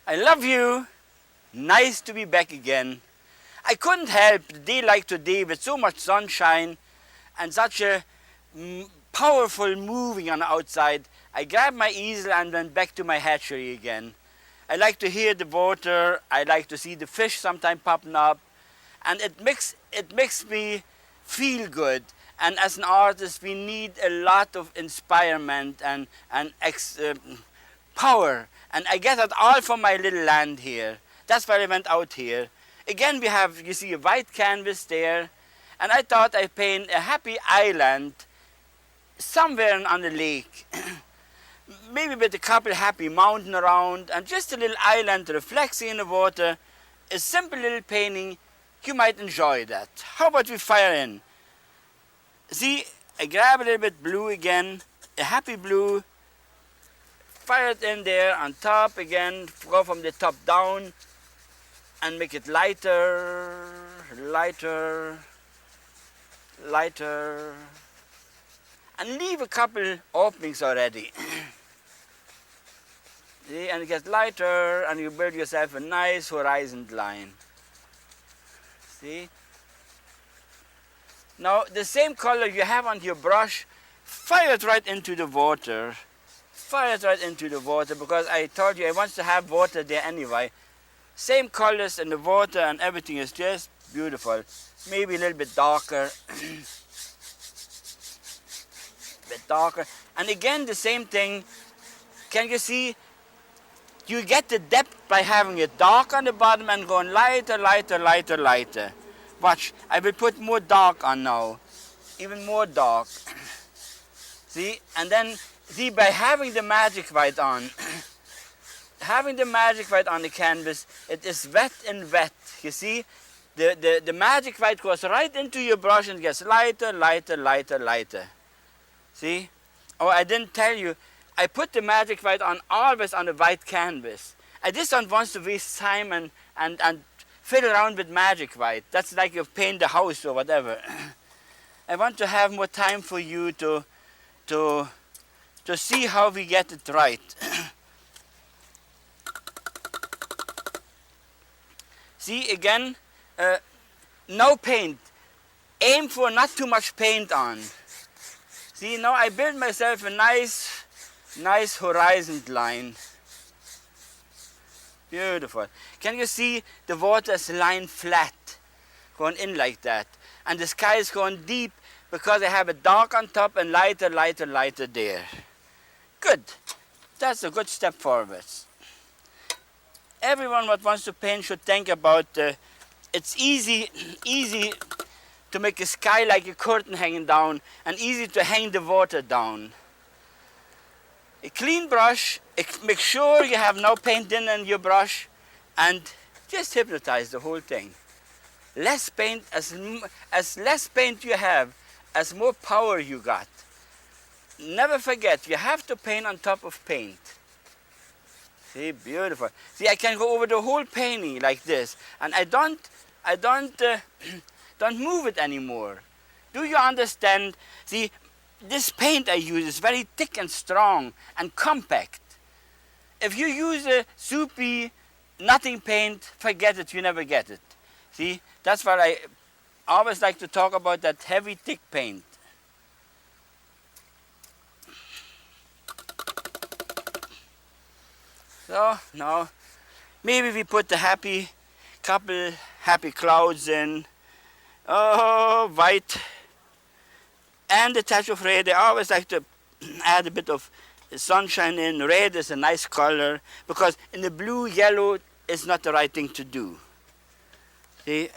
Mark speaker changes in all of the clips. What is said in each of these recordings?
Speaker 1: I love you. Nice to be back again. I couldn't help a day like today with so much sunshine and such a powerful moving on the outside. I grabbed my easel and went back to my hatchery again. I like to hear the water. I like to see the fish sometimes popping up. And it makes me feel good. And as an artist, we need a lot of inspirement and power. And I get that all from my little land here. That's why I went out here. Again, we have, you see, a white canvas there. And I thought I'd paint a happy island somewhere on the lake. Maybe with a couple happy mountains around and just a little island reflecting in the water. A simple little painting. You might enjoy that. How about we fire in? See, I grab a little bit blue again, a happy blue, fire it in there on top again, go from the top down and make it lighter, lighter, lighter, and leave a couple openings already. See, and it gets lighter and you build yourself a nice horizon line. See? Now the same color you have on your brush, fire it right into the water. Fire it right into the water because I told you I want to have water there anyway. Same colors in the water and everything is just beautiful. Maybe a little bit darker. Bit darker. And again the same thing. Can you see? You get the depth by having it dark on the bottom and going lighter, lighter, lighter, lighter. Watch, I will put more dark on now. Even more dark. See? And then, see, by having the magic white on, having the magic white on the canvas, it is wet and wet. You see? The magic white goes right into your brush and gets lighter, lighter, lighter, lighter. See? Oh, I didn't tell you. I put the magic white on always on the white canvas. I just don't want to waste time and fiddle around with magic white. That's like you paint the house or whatever. I want to have more time for you to see how we get it right. See again, no paint. Aim for not too much paint on. See, now I build myself a nice horizon line. Beautiful. Can you see the water is lying flat, going in like that? And the sky is going deep because I have it dark on top and lighter, lighter, lighter there. Good. That's a good step forward. Everyone that wants to paint should think about it's easy to make a sky like a curtain hanging down and easy to hang the water down. A clean brush, make sure you have no paint in your brush and just hypnotize the whole thing. Less paint, as less paint you have, as more power you got. Never forget, you have to paint on top of paint. See, beautiful. See, I can go over the whole painting like this and I don't move it anymore. Do you understand? See, this paint I use is very thick and strong and compact. If you use a soupy, nothing paint, forget it, you never get it. See, that's why I always like to talk about that heavy, thick paint. So, now, maybe we put the couple happy clouds in. Oh, white. And a touch of red. I always like to add a bit of sunshine in. Red is a nice color because in the blue, yellow is not the right thing to do. See,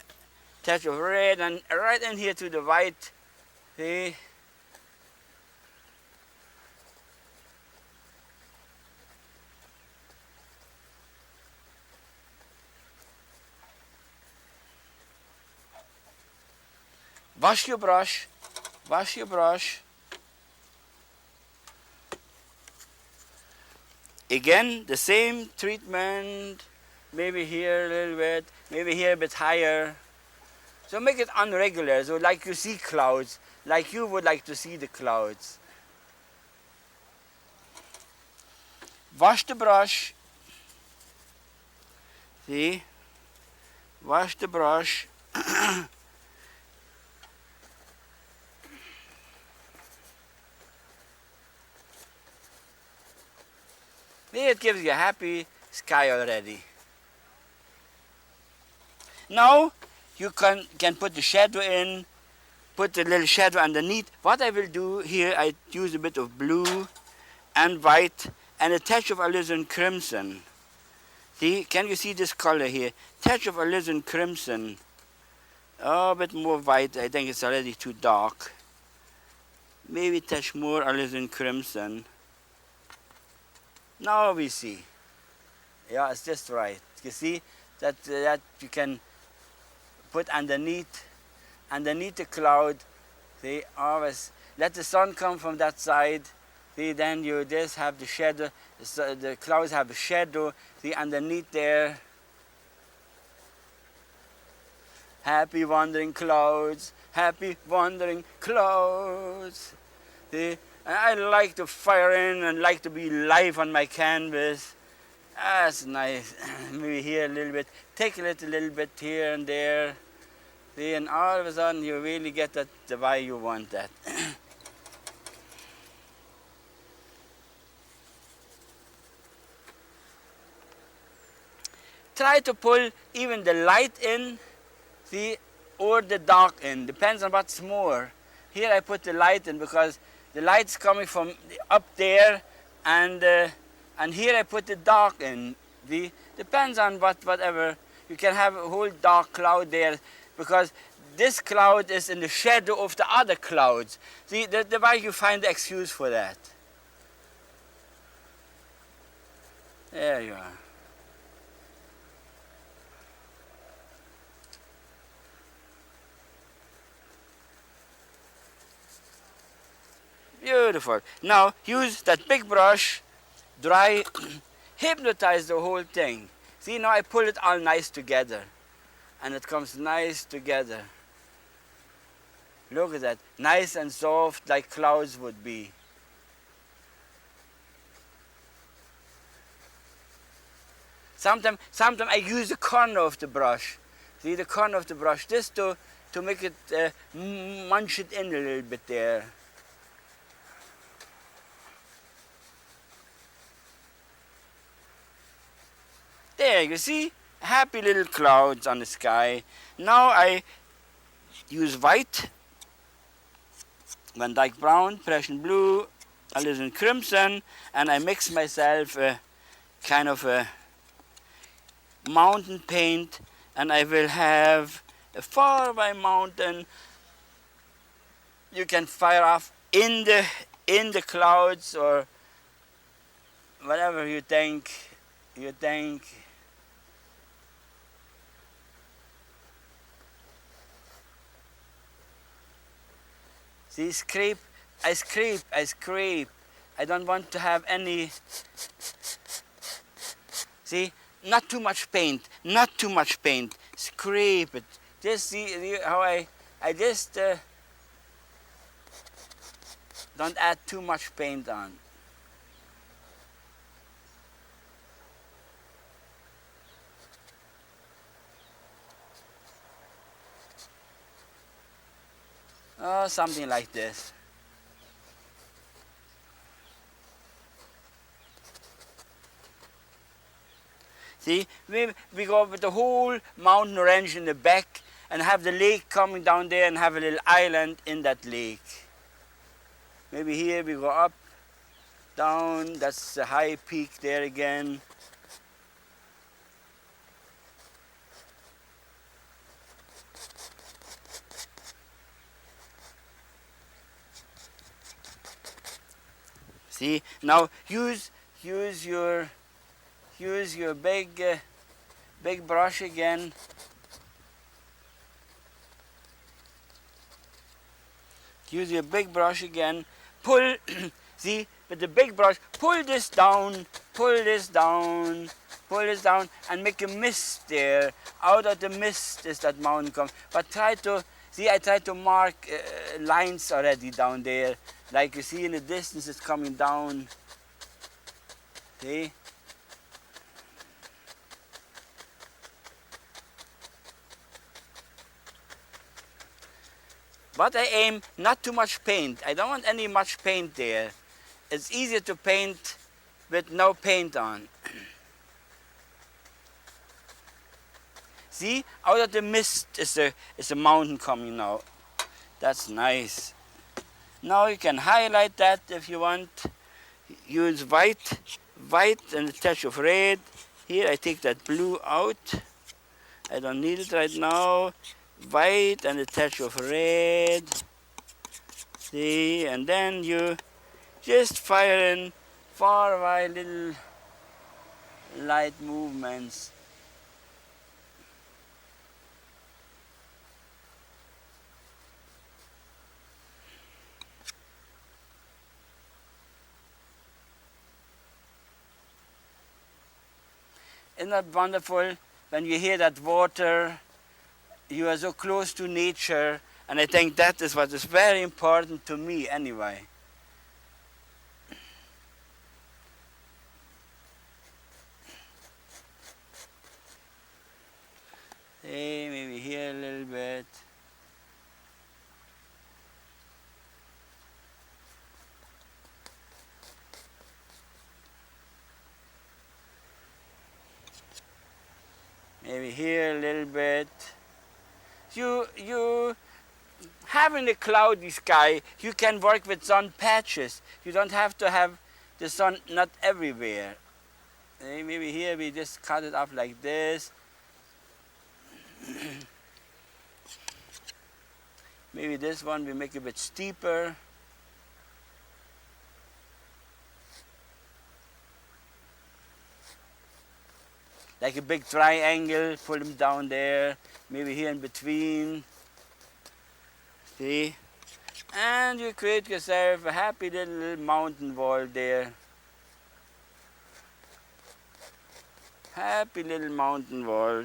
Speaker 1: touch of red and right in here to the white. See. Wash your brush. Wash your brush. Again, the same treatment. Maybe here a little bit, maybe here a bit higher. So make it unregular, so like you see clouds, like you would like to see the clouds. Wash the brush. See? Wash the brush. It gives you a happy sky already. Now you can put the shadow in, put the little shadow underneath. What I will do here, I use a bit of blue and white and a touch of alizarin crimson. See, can you see this color here? Touch of alizarin crimson. Oh, a bit more white. I think it's already too dark. Maybe touch more alizarin crimson. Now we see. Yeah, it's just right. You see that you can put underneath the cloud. See, always let the sun come from that side. See, then you just have the shadow. The clouds have a shadow. See, underneath there. Happy wandering clouds. Happy wandering clouds. See, I like to fire in and like to be live on my canvas. That's nice. Maybe here a little bit. Take a little bit here and there. See, and all of a sudden you really get that the way you want that. Try to pull even the light in, see, or the dark in. Depends on what's more. Here I put the light in because the light's coming from up there, and here I put the dark in. See, depends on whatever. You can have a whole dark cloud there because this cloud is in the shadow of the other clouds. See, the way you find the excuse for that. There you are. Beautiful. Now use that big brush, dry, hypnotize the whole thing. See, now I pull it all nice together. And it comes nice together. Look at that. Nice and soft like clouds would be. Sometimes I use the corner of the brush. See, the corner of the brush just to make it munch it in a little bit there. There, you see? Happy little clouds on the sky. Now I use white, Van Dyke brown, Prussian blue, alizarin crimson, and I mix myself a kind of a mountain paint, and I will have a far away mountain. You can fire off in the clouds or whatever you think. See, I scrape. I don't want to have any, see, not too much paint. Scrape it. Just see how I just don't add too much paint on. Oh, something like this. See, we go with the whole mountain range in the back and have the lake coming down there and have a little island in that lake. Maybe here we go up, down, that's the high peak there again. See, now use your big brush again. Use your big brush again. Pull, see, with the big brush, pull this down, and make a mist there. Out of the mist is that mountain come. But try to, see, I try to mark lines already down there. Like you see in the distance, it's coming down. See? But I aim not too much paint. I don't want any much paint there. It's easier to paint with no paint on. See, out of the mist is a mountain coming now. That's nice. Now you can highlight that if you want. Use white and a touch of red. Here I take that blue out. I don't need it right now. White and a touch of red. See, and then you just fire in far away little light movements. Isn't that wonderful? When you hear that water, you are so close to nature, and I think that is what is very important to me anyway. Hey, maybe here a little bit. Maybe here a little bit. You having a cloudy sky, you can work with sun patches. You don't have to have the sun not everywhere. Maybe here we just cut it off like this. Maybe this one we make a bit steeper. Like a big triangle, pull them down there, maybe here in between. See? And you create yourself a happy little mountain wall there. Happy little mountain wall.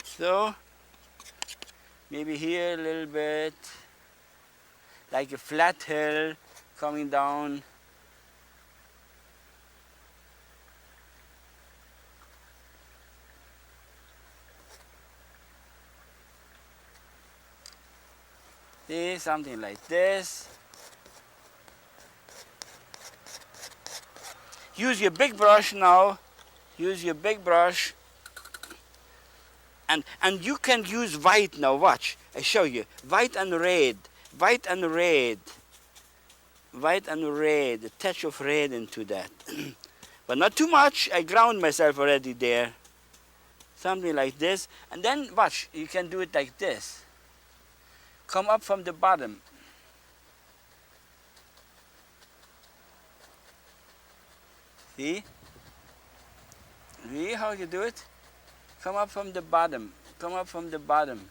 Speaker 1: So, maybe here a little bit. Like a flat hill coming down. See, something like this. Use your big brush now. Use your big brush. And you can use white now. Watch, I show you. White and red. White and red. White and red. A touch of red into that. But not too much. I ground myself already there. Something like this. And then watch, you can do it like this. Come up from the bottom. See? See how you do it? Come up from the bottom. Come up from the bottom.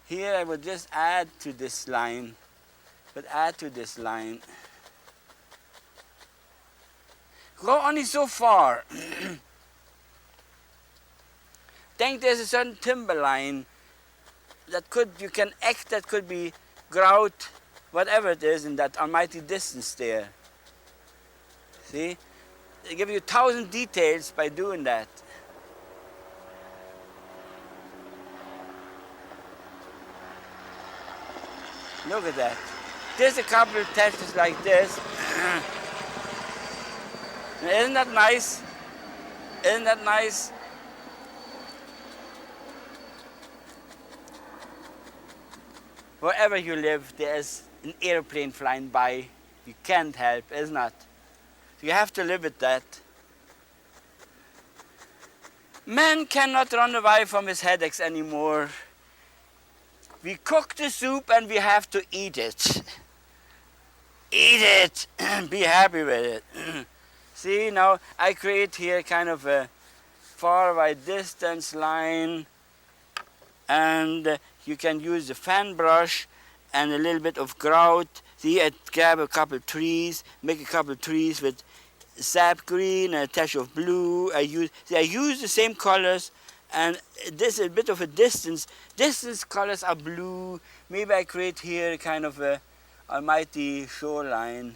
Speaker 1: Here I would just add to this line. But add to this line. Go only so far. Think there's a certain timberline that you can act, that could be grout, whatever it is, in that almighty distance there. See? They give you 1,000 details by doing that. Look at that. There's a couple of touches like this. Isn't that nice? Isn't that nice? Wherever you live, there's an airplane flying by. You can't help, isn't it? You have to live with that. Man cannot run away from his headaches anymore. We cook the soup and we have to eat it. Eat it! Be happy with it. See, now I create here kind of a far away distance line, and you can use the fan brush and a little bit of grout. See, I grab a couple trees, make a couple trees with sap green and a touch of blue. I use the same colors, and this is a bit of a distance. Distance colors are blue. Maybe I create here kind of a almighty shoreline.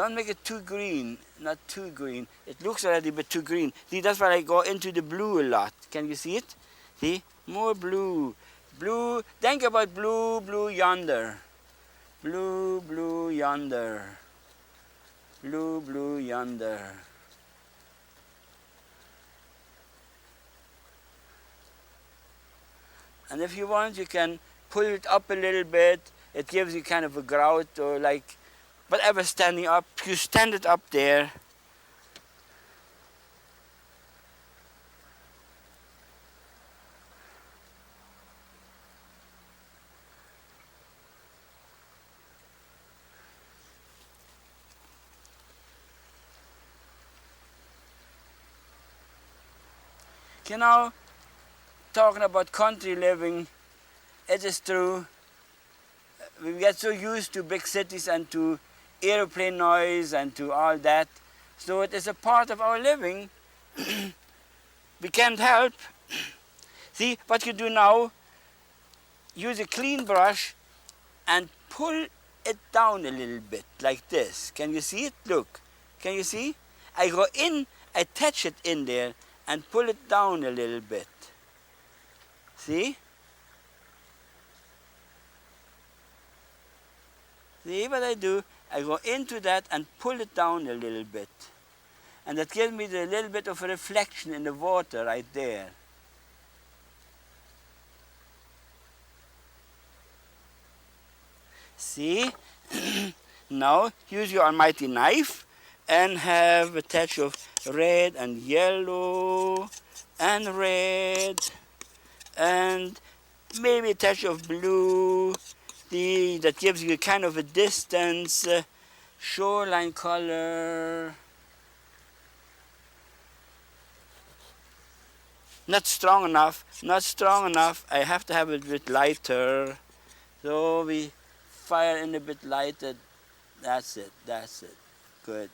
Speaker 1: Don't make it too green, not too green. It looks already a bit too green. See, that's why I go into the blue a lot. Can you see it? See, more blue. Blue, think about blue, blue yonder. Blue, blue yonder. Blue, blue yonder. And if you want, you can pull it up a little bit. It gives you kind of a grout or like whatever standing up. You stand it up there. You know, talking about country living, it is true. We get so used to big cities and to airplane noise and to all that. So it is a part of our living. We can't help. See, what you do now, use a clean brush and pull it down a little bit, like this. Can you see it? Look. Can you see? I go in, I touch it in there, and pull it down a little bit. See? See what I do? I go into that and pull it down a little bit. And that gives me the little bit of a reflection in the water right there. See? Now use your almighty knife and have a touch of red and yellow and red and maybe a touch of blue. See, that gives you kind of a distance, shoreline color. Not strong enough, not strong enough. I have to have it a bit lighter. So we fire in a bit lighter. That's it, that's it. Good.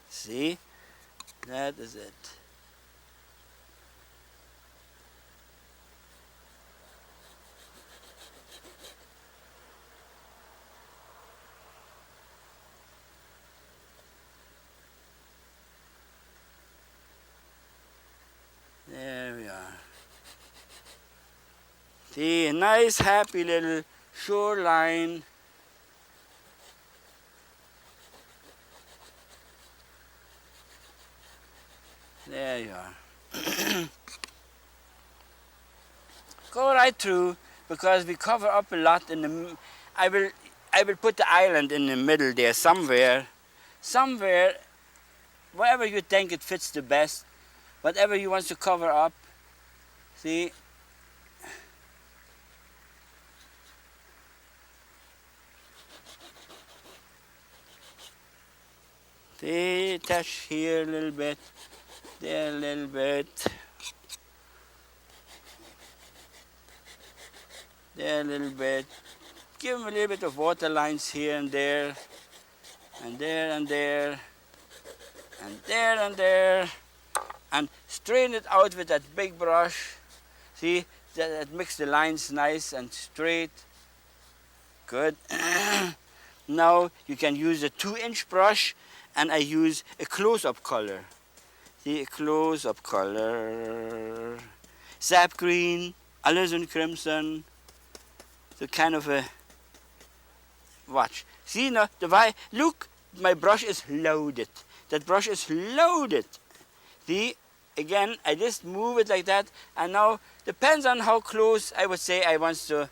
Speaker 1: See? That is it. There we are. See, a nice happy little shoreline. There you are. Go right through because we cover up a lot in the. I will put the island in the middle there somewhere, wherever you think it fits the best, whatever you want to cover up. See. See, touch here a little bit. There a little bit. There a little bit. Give them a little bit of water lines here and there. And there and there. And there and there. And straighten it out with that big brush. See, that makes the lines nice and straight. Good. Now you can use a 2-inch brush and I use a close-up color. See, a close-up color. Sap green, alizarin crimson. So kind of a, watch. See now, look, my brush is loaded. That brush is loaded. See, again, I just move it like that. And now, depends on how close I would say I want to,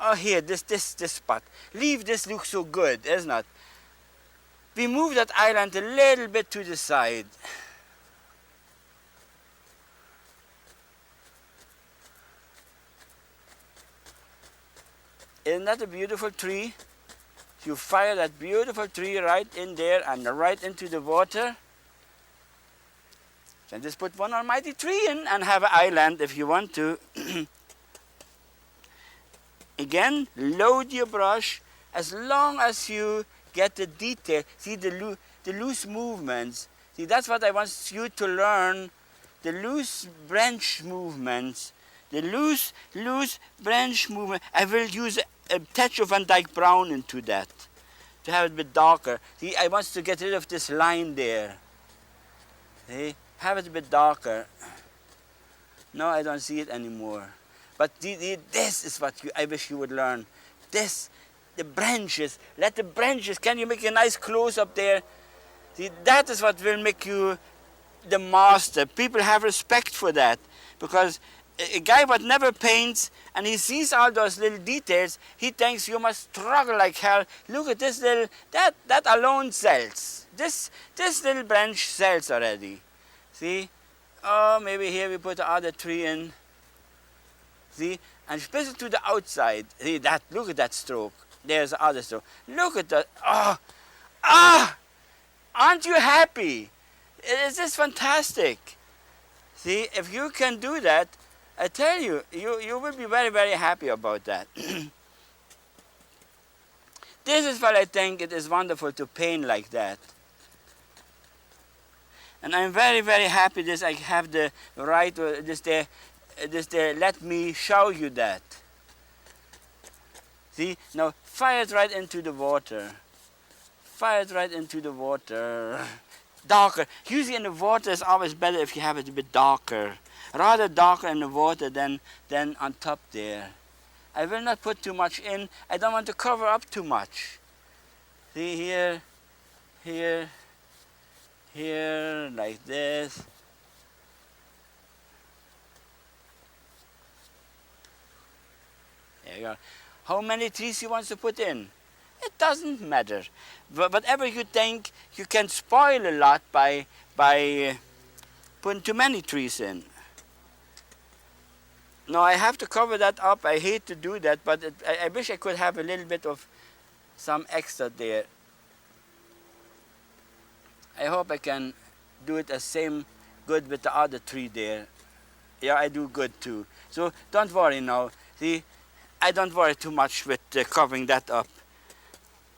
Speaker 1: oh here, this spot. Leave this look so good, isn't it? We move that island a little bit to the side. Isn't that a beautiful tree? You fire that beautiful tree right in there and right into the water. Then just put one almighty tree in and have an island if you want to. Again, load your brush as long as you get the detail. See the loose movements. See, that's what I want you to learn. The loose branch movements. The loose branch movement. I will use a touch of Van Dyke Brown into that. to have it a bit darker. See, I want to get rid of this line there. See, have it a bit darker. No, I don't see it anymore. But this is what I wish you would learn. This, the branches. Let the branches, can you make a nice close-up there? See, that is what will make you the master. People have respect for that. Because a guy that never paints and he sees all those little details, he thinks you must struggle like hell. Look at this little, that alone sells. This little branch sells already. See? Oh, maybe here we put the other tree in. See? And especially to the outside. See that? Look at that stroke. There's the other stroke. Look at that. Oh, aren't you happy? Is this fantastic? See, if you can do that, I tell you, you will be very, very happy about that. This is what I think it is wonderful to paint like that. And I'm very, very happy that I have the right, this there, let me show you that. See, now fire it right into the water. Fire it right into the water. Darker. Usually in the water it's always better if you have it a bit darker. Rather darker in the water than on top there. I will not put too much in. I don't want to cover up too much. See here, here, here, like this. There you go. How many trees you want to put in? It doesn't matter. Whatever you think, you can spoil a lot by putting too many trees in. No, I have to cover that up. I hate to do that, but I wish I could have a little bit of some extra there. I hope I can do it the same good with the other tree there. Yeah, I do good too. So don't worry now. See, I don't worry too much with covering that up.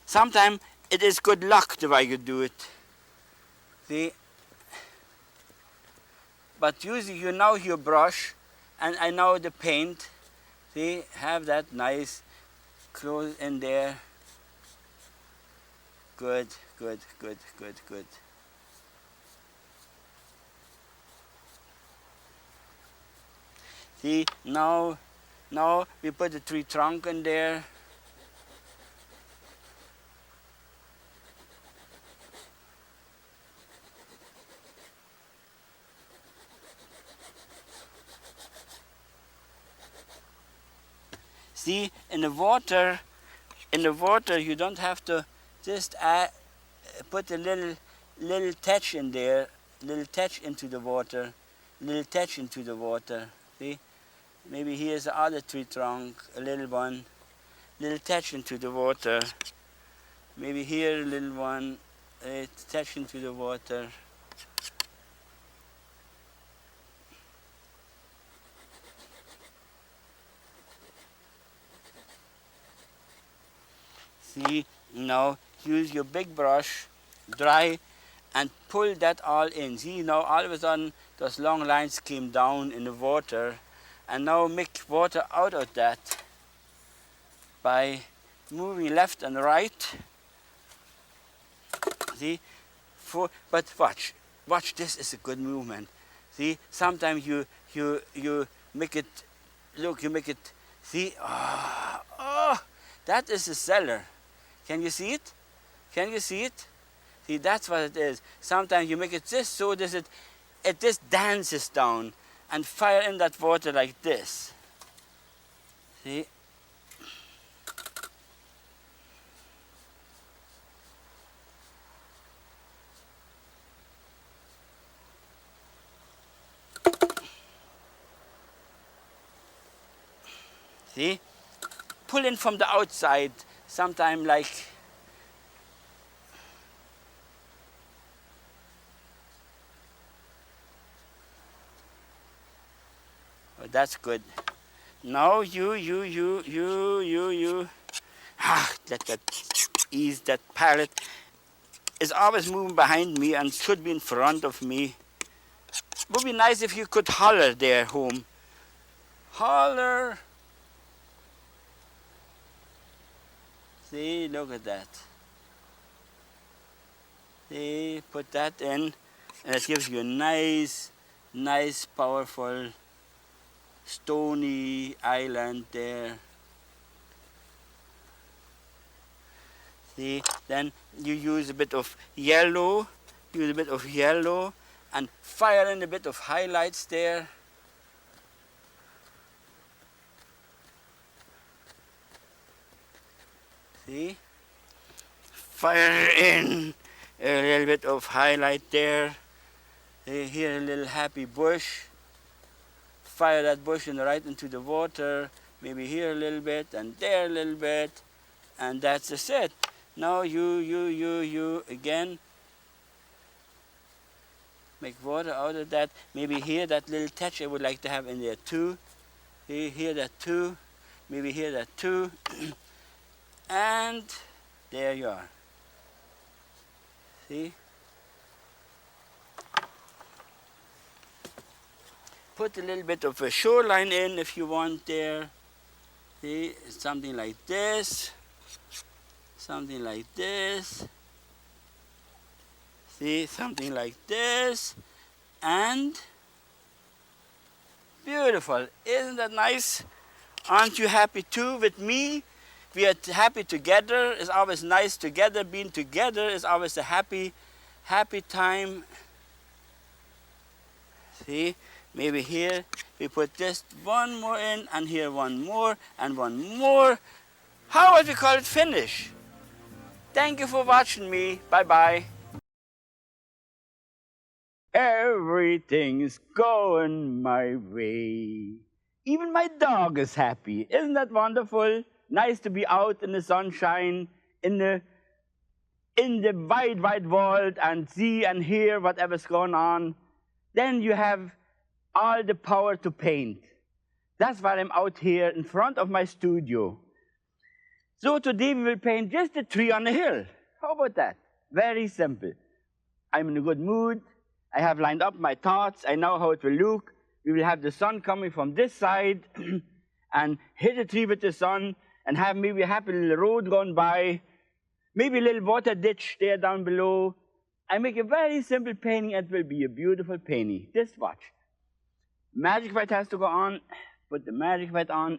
Speaker 1: Sometimes it is good luck the way you do it. See? But usually you know your brush, and I know the paint. See, have that nice close in there. Good, good, good, good, good. See, now we put the tree trunk in there. See, in the water you don't have to just put a little touch in there, little touch into the water, little touch into the water. See, maybe here's the other tree trunk, a little one, little touch into the water. Maybe here a little one, touch into the water. See, now use your big brush, dry, and pull that all in. See, now all of a sudden those long lines came down in the water, and now make water out of that by moving left and right. See, but watch. This is a good movement. See, sometimes you make it. Look, you make it. See, that is a cellar. Can you see it? Can you see it? See, that's what it is. Sometimes you make it just so that it just dances down and fire in that water like this. See? See? Pull in from the outside, sometime like that's good. Now you. Let that ease. That palette is always moving behind me and should be in front of me. Would be nice if you could holler there home. Holler. See, look at that. See, put that in, and it gives you a nice, nice, powerful, stony island there. See, then you use a bit of yellow, and fire in a bit of highlights there. See, fire in a little bit of highlight there. See, here a little happy bush. Fire that bush right into the water. Maybe here a little bit and there a little bit, and that's just it. Now you again. Make water out of that. Maybe here that little touch I would like to have in there too. Here that too. Maybe here that too. And there you are. See? Put a little bit of a shoreline in if you want there. See? Something like this. Something like this. See, something like this, and beautiful. Isn't that nice? Aren't you happy too with me? We are happy together. It's always nice together. Being together is always a happy, happy time. See, maybe here we put just one more in, and here one more, and one more. How would we call it finish? Thank you for watching me. Bye-bye. Everything's going my way. Even my dog is happy. Isn't that wonderful? Nice to be out in the sunshine, in the wide, wide world, and see and hear whatever's going on. Then you have all the power to paint. That's why I'm out here in front of my studio. So today we will paint just a tree on a hill. How about that? Very simple. I'm in a good mood. I have lined up my thoughts. I know how it will look. We will have the sun coming from this side and hit the tree with the sun and have maybe a happy little road going by, maybe a little water ditch there down below. I make a very simple painting. It will be a beautiful painting. Just watch. Magic white has to go on. Put the magic white on.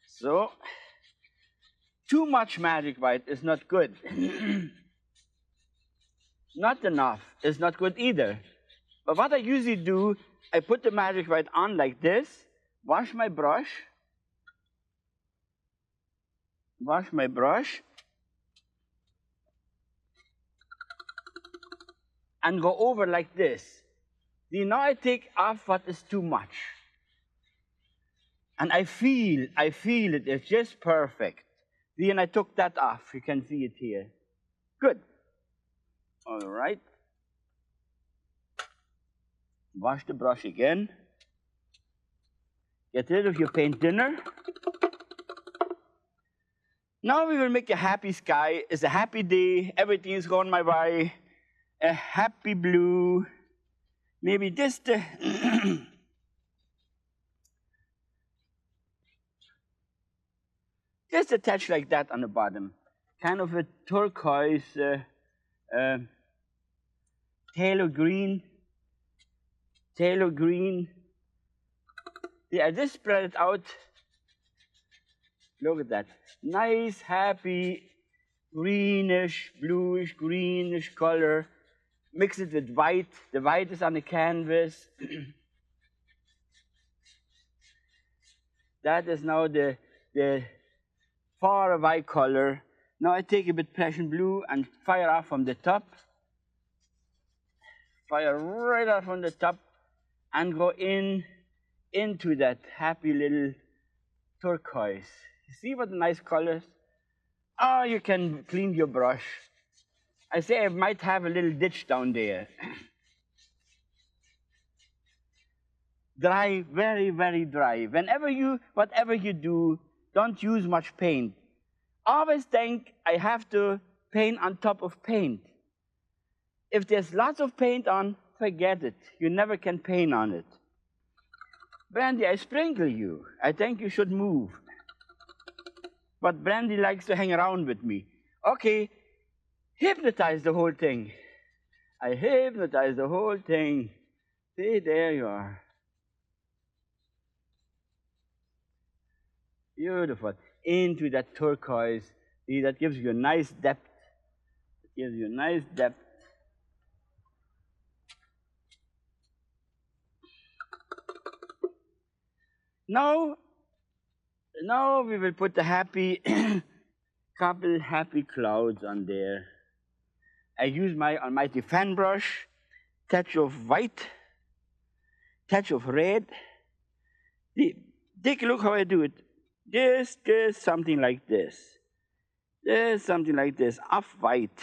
Speaker 1: So, too much magic white is not good. Not enough is not good either. But what I usually do, I put the magic white on like this, wash my brush, and go over like this. See, now I take off what is too much. And I feel it, it's just perfect. See, and I took that off. You can see it here. Good. All right. Wash the brush again. Get rid of your paint thinner. Now we will make a happy sky. It's a happy day. Everything is going my way. A happy blue. Maybe just just a touch like that on the bottom. Kind of a turquoise, phthalo green. Yeah, I just spread it out. Look at that. Nice, happy, greenish, bluish, greenish color. Mix it with white. The white is on the canvas. That is now the far white color. Now I take a bit Prussian blue and fire off from the top. Fire right off from the top and go into that happy little turquoise. You see what nice colors? Oh, you can clean your brush. I say I might have a little ditch down there. Dry, very, very dry. Whatever you do, don't use much paint. Always think I have to paint on top of paint. If there's lots of paint on, forget it. You never can paint on it. Brandy, I sprinkle you. I think you should move. But Brandy likes to hang around with me. Okay, hypnotize the whole thing. I hypnotize the whole thing. See, there you are. Beautiful. Into that turquoise. See, that gives you a nice depth. It gives you a nice depth. Now we will put the happy, couple happy clouds on there. I use my almighty fan brush, touch of white, touch of red. Take a look how I do it. Just something like this. Just something like this, off-white.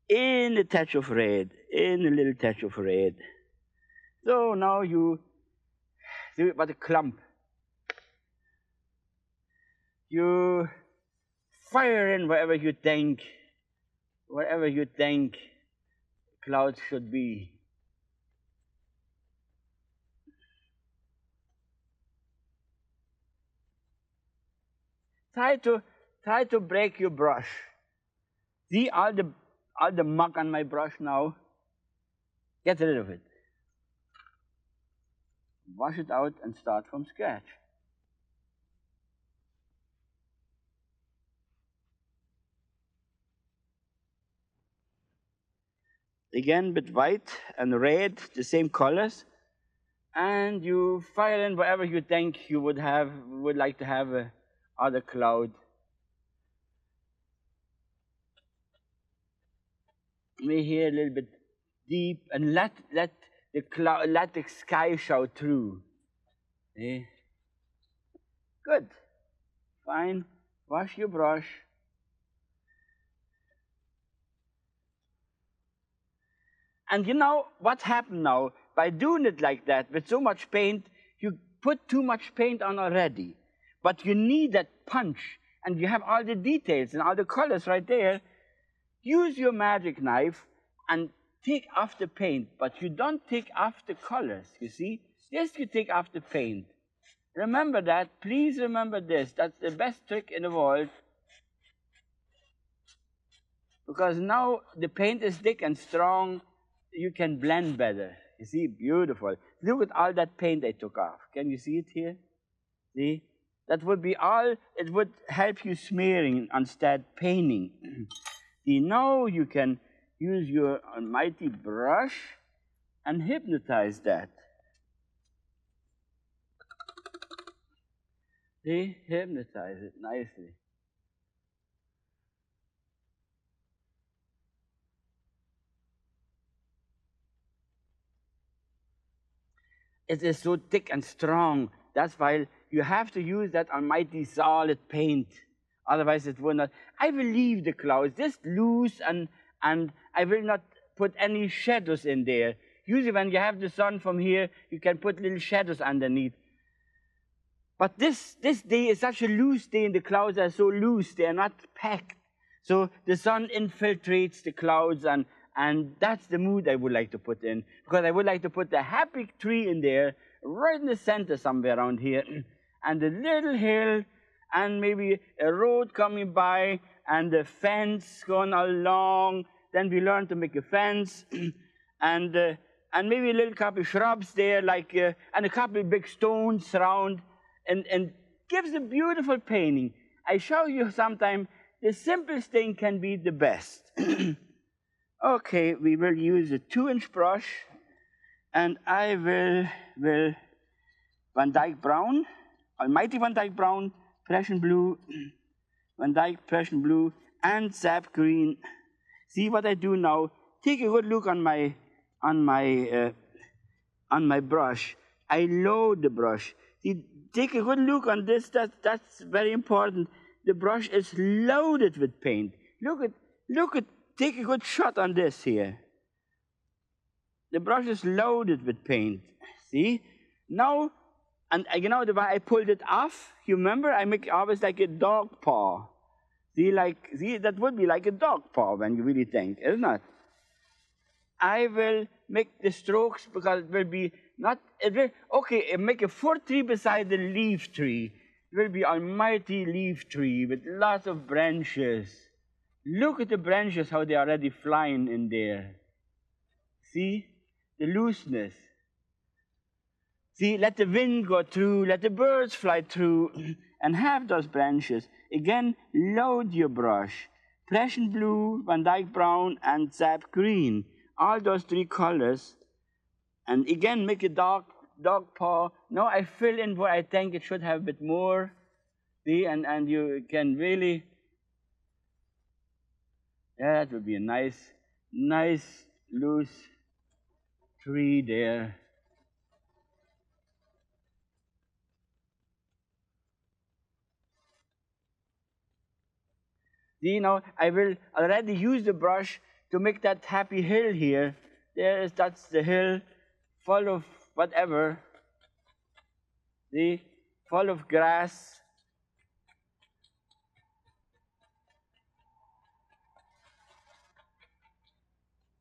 Speaker 1: In a touch of red, in a little touch of red. So now you do it by the clump. You fire in wherever you think clouds should be. Try to break your brush. See all the muck on my brush now? Get rid of it. Wash it out and start from scratch. Again with white and red, the same colors, and you fire in wherever you think you would like to have a other cloud. Maybe here a little bit deep, and let the sky show through. See? Good. Fine. Wash your brush. And you know what happened now? By doing it like that, with so much paint, you put too much paint on already. But you need that punch, and you have all the details and all the colors right there. Use your magic knife and take off the paint, but you don't take off the colors, you see? Yes, you take off the paint. Remember that. Please remember this. That's the best trick in the world. Because now the paint is thick and strong, you can blend better. You see, beautiful. Look at all that paint I took off. Can you see it here? See? That would be all, it would help you smearing instead painting. See, now you can use your almighty brush and hypnotize that. See, hypnotize it nicely. It is so thick and strong. That's why you have to use that almighty solid paint. Otherwise it will not. I will leave the clouds just loose, and I will not put any shadows in there. Usually when you have the sun from here, you can put little shadows underneath. But this day is such a loose day, and the clouds are so loose, they are not packed. So the sun infiltrates the clouds, and that's the mood I would like to put in. Because I would like to put the happy tree in there, right in the center somewhere around here, and a little hill, and maybe a road coming by, and a fence going along. Then we learn to make a fence, and maybe a little couple of shrubs there, and a couple of big stones around, and gives a beautiful painting. I show you sometime the simplest thing can be the best. Okay, we will use a 2-inch brush, and I will Van Dyke Brown, almighty Van Dyke Brown, Prussian Blue, Van Dyke Prussian Blue, and Sap Green. See what I do now? Take a good look on my brush. I load the brush. See, take a good look on this. That's very important. The brush is loaded with paint. Look at. Take a good shot on this here. The brush is loaded with paint. See? Now, and you know the way I pulled it off? You remember? I make always like a dog paw. See, that would be like a dog paw when you really think, isn't it? I will make the strokes because it will be not, it will, okay, make a fruit tree beside the leaf tree. It will be a mighty leaf tree with lots of branches. Look at the branches, how they are already flying in there. See? The looseness. See, let the wind go through, let the birds fly through, and have those branches. Again, load your brush. Prussian blue, Van Dyke brown, and sap green. All those three colors. And again, make a dog paw. Now I fill in where I think it should have a bit more. See, and you can really, yeah, that would be a nice loose tree there. See, now I will already use the brush to make that happy hill here. That's the hill full of whatever. See, full of grass.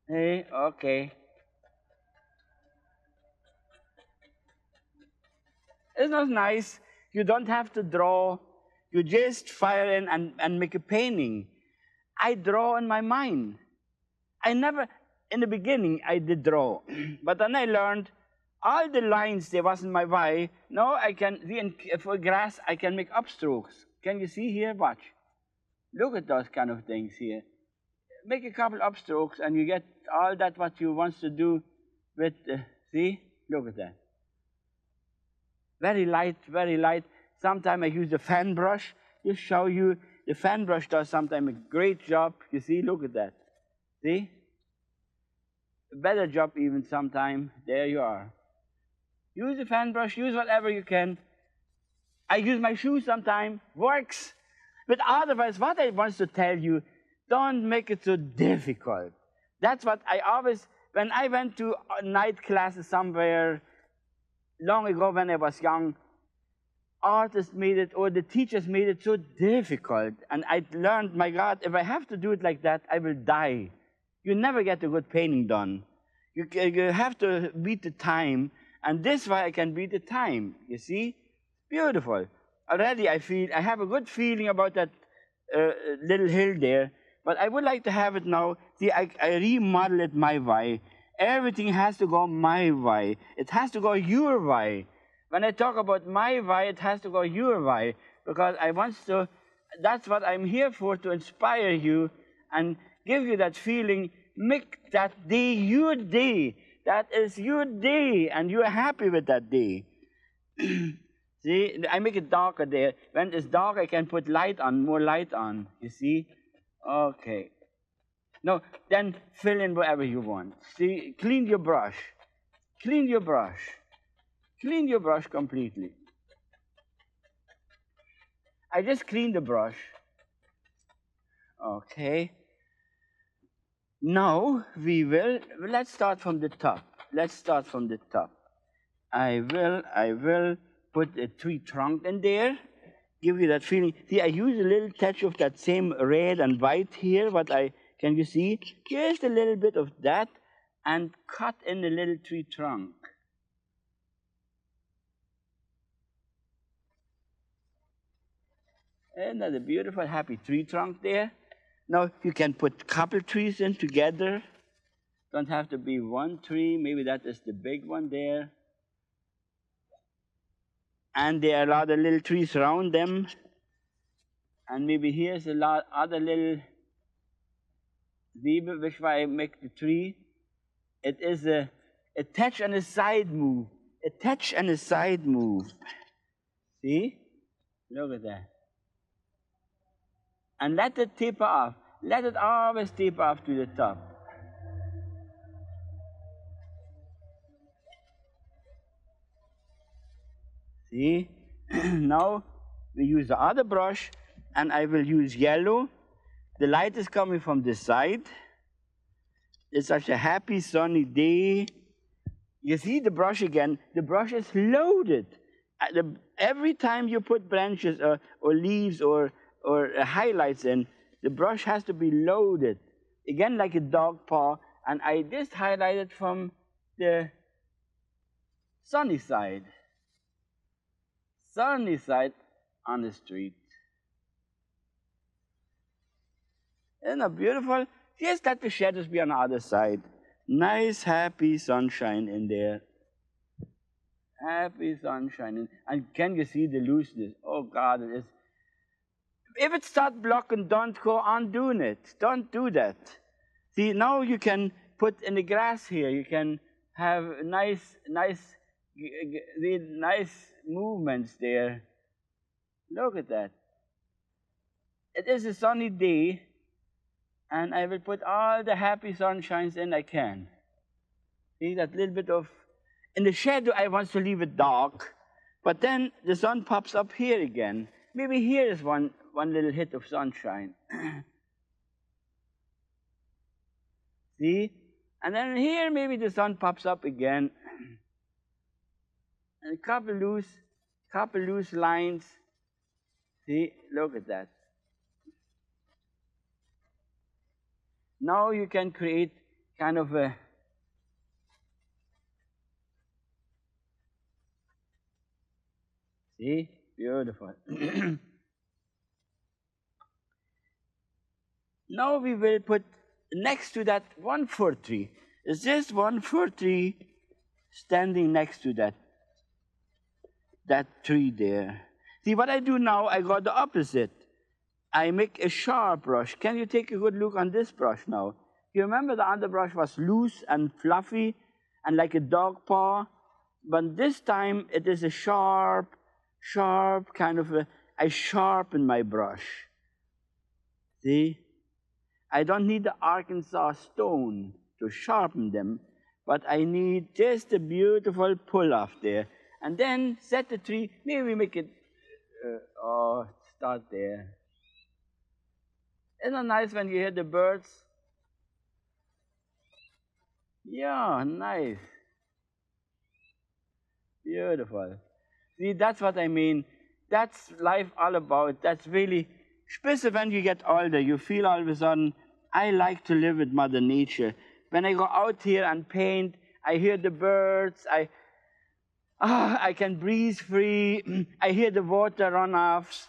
Speaker 1: Hey, okay. Isn't that nice? You don't have to draw. You just fire in and make a painting. I draw in my mind. I never, in the beginning, I did draw. But then I learned all the lines, there wasn't my way. Now I can, for grass, I can make upstrokes. Can you see here? Watch. Look at those kind of things here. Make a couple upstrokes and you get all that what you want to do with, see? Look at that. Very light, very light. Sometimes I use the fan brush. Just show you, the fan brush does sometimes a great job. You see, look at that. See? A better job even sometimes. There you are. Use the fan brush, use whatever you can. I use my shoes sometimes, works. But otherwise, what I want to tell you, don't make it so difficult. That's what I always, when I went to night classes somewhere long ago when I was young, artists made it, or the teachers made it so difficult. And I learned, my God, if I have to do it like that, I will die. You never get a good painting done. You have to beat the time, and this way I can beat the time, you see? Beautiful. Already I have a good feeling about that little hill there, but I would like to have it now. See, I remodel it my way. Everything has to go my way. It has to go your way. When I talk about my way, it has to go your way, because I want to, that's what I'm here for, to inspire you and give you that feeling. Make that day your day. That is your day, and you're happy with that day. See, I make it darker there. When it's dark, I can put light on, more light on. You see? Okay. No, then fill in wherever you want. See, clean your brush. Clean your brush. Clean your brush completely. I just cleaned the brush. Okay. Now let's start from the top. Let's start from the top. I will put a tree trunk in there, give you that feeling. See, I use a little touch of that same red and white here, can you see? Just a little bit of that, and cut in a little tree trunk. Isn't that a beautiful, happy tree trunk there? Now, you can put a couple trees in together. Don't have to be one tree. Maybe that is the big one there. And there are a lot of little trees around them. And maybe here's a lot other little zebra, which way I make the tree. It is a touch and a side move. A touch and a side move. See? Look at that. And let it taper off. Let it always taper off to the top. See? Now we use the other brush, and I will use yellow. The light is coming from this side. It's such a happy sunny day. You see the brush again. The brush is loaded. Every time you put branches or leaves or highlights in, the brush has to be loaded. Again, like a dog paw, And I just highlighted from the sunny side on the street. Isn't that beautiful? Just let the shadows be on the other side. Nice, happy sunshine in there. Happy sunshine. And can you see the looseness? Oh, God, it is. If it starts blocking, don't go on doing it. Don't do that. See, now you can put in the grass here. You can have nice movements there. Look at that. It is a sunny day, and I will put all the happy sunshines in I can. See, that little bit of... In the shadow, I want to leave it dark, but then the sun pops up here again. Maybe here is one little hit of sunshine. See? And then here, maybe the sun pops up again. And a couple loose lines. See? Look at that. Now you can create kind of a... See? Beautiful. Now we will put next to that one fir tree. Is this one fir tree standing next to that tree there? See, what I do now, I got the opposite. I make a sharp brush. Can you take a good look on this brush now? You remember the other brush was loose and fluffy and like a dog paw? But this time it is a sharp kind of a... I sharpen my brush. See? I don't need the Arkansas stone to sharpen them, but I need just a beautiful pull-off there. And then set the tree, maybe we make it, start there. Isn't it nice when you hear the birds? Yeah, nice. Beautiful. See, that's what I mean. That's life all about. That's really, especially when you get older, you feel all of a sudden, I like to live with Mother Nature. When I go out here and paint, I hear the birds, I can breathe free, I hear the water runoffs,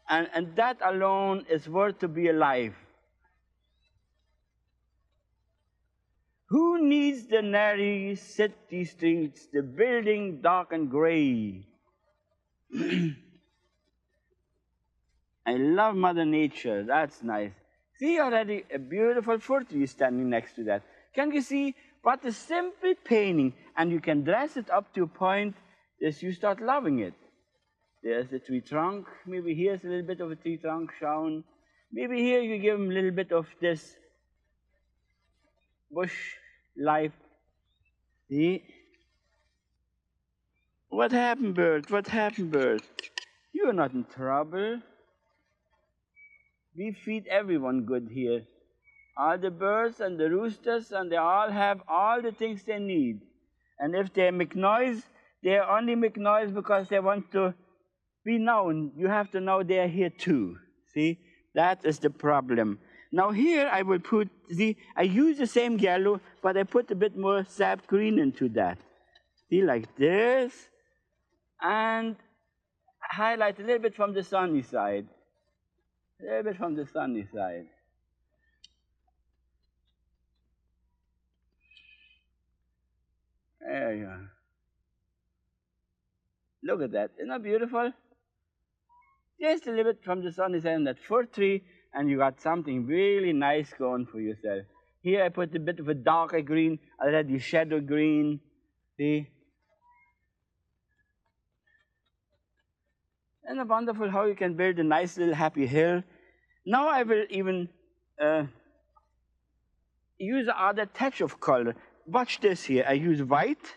Speaker 1: and that alone is worth to be alive. Who needs the narrow city streets, the building dark and gray? I love Mother Nature, that's nice. See already a beautiful fir tree standing next to that. Can you see what a simple painting, and you can dress it up to a point that you start loving it. There's the tree trunk, maybe here's a little bit of a tree trunk shown. Maybe here you give them a little bit of this bush life. See? What happened, bird? What happened, bird? You're not in trouble. We feed everyone good here. All the birds and the roosters, and they all have all the things they need. And if they make noise, they only make noise because they want to be known. You have to know they are here too. See? That is the problem. Now here I will put, see, I use the same yellow, but I put a bit more sap green into that. See, like this. And highlight a little bit from the sunny side. A little bit from the sunny side. There you are. Look at that. Isn't that beautiful? Just a little bit from the sunny side on that fir tree, and you got something really nice going for yourself. Here I put a bit of a darker green, already shadow green. See? Isn't it wonderful how you can build a nice little happy hill? Now I will even use another touch of color. Watch this here. I use white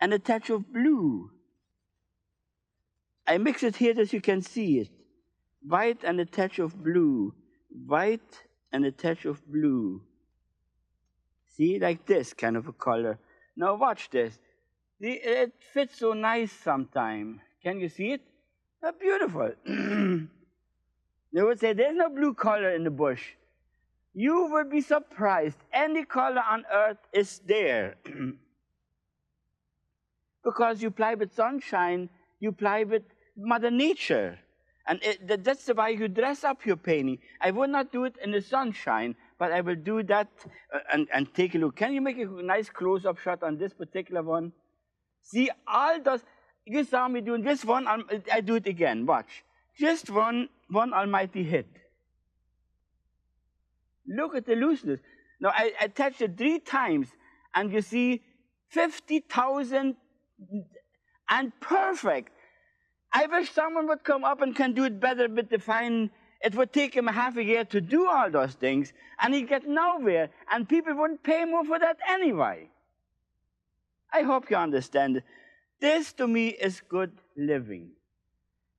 Speaker 1: and a touch of blue. I mix it here so you can see it. White and a touch of blue. White and a touch of blue. See, like this kind of a color. Now watch this. It fits so nice sometimes. Can you see it? That's beautiful. They would say, there's no blue color in the bush. You will be surprised. Any color on earth is there. Because you play with sunshine, you play with Mother Nature. And that's why you dress up your painting. I would not do it in the sunshine, but I will do that and take a look. Can you make a nice close-up shot on this particular one? See, all those, you saw me doing this one, I do it again, watch. Just one almighty hit. Look at the looseness. Now, I touched it 3 times, and you see 50,000 and perfect. I wish someone would come up and can do it better with the fine. It would take him half a year to do all those things, and he'd get nowhere, and people wouldn't pay more for that anyway. I hope you understand. This, to me, is good living.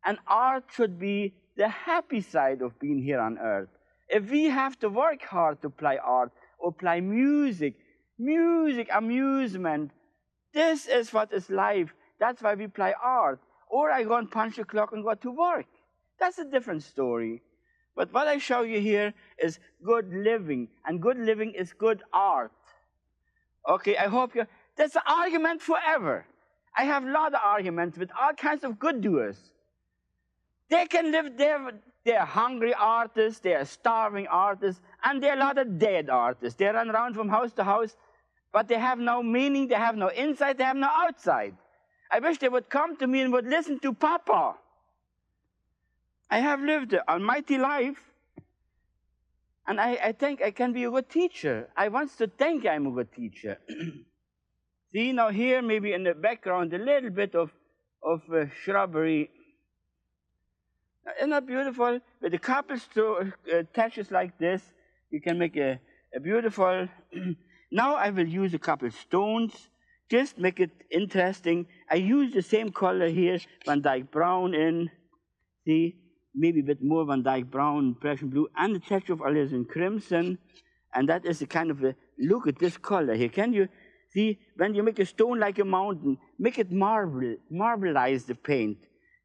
Speaker 1: And art should be the happy side of being here on earth. If we have to work hard to play art or play music, amusement, this is what is life. That's why we play art. Or I go and punch the clock and go to work. That's a different story. But what I show you here is good living. And good living is good art. Okay, I hope you... That's an argument forever. I have a lot of arguments with all kinds of good doers. They can live there. They're hungry artists, they're starving artists, and there are a lot of dead artists. They run around from house to house, but they have no meaning, they have no inside, they have no outside. I wish they would come to me and would listen to Papa. I have lived an almighty life, and I think I can be a good teacher. I want to think I'm a good teacher. See, now here, maybe in the background, a little bit of shrubbery. Isn't that beautiful? With a couple touches like this, you can make a beautiful... Now I will use a couple stones, just make it interesting. I use the same color here, Van Dyke Brown in, see, maybe a bit more Van Dyke Brown, Prussian blue, and a touch of alizarin crimson. And that is a kind of a, look at this color here. Can you see, when you make a stone like a mountain, make it marbleize the paint.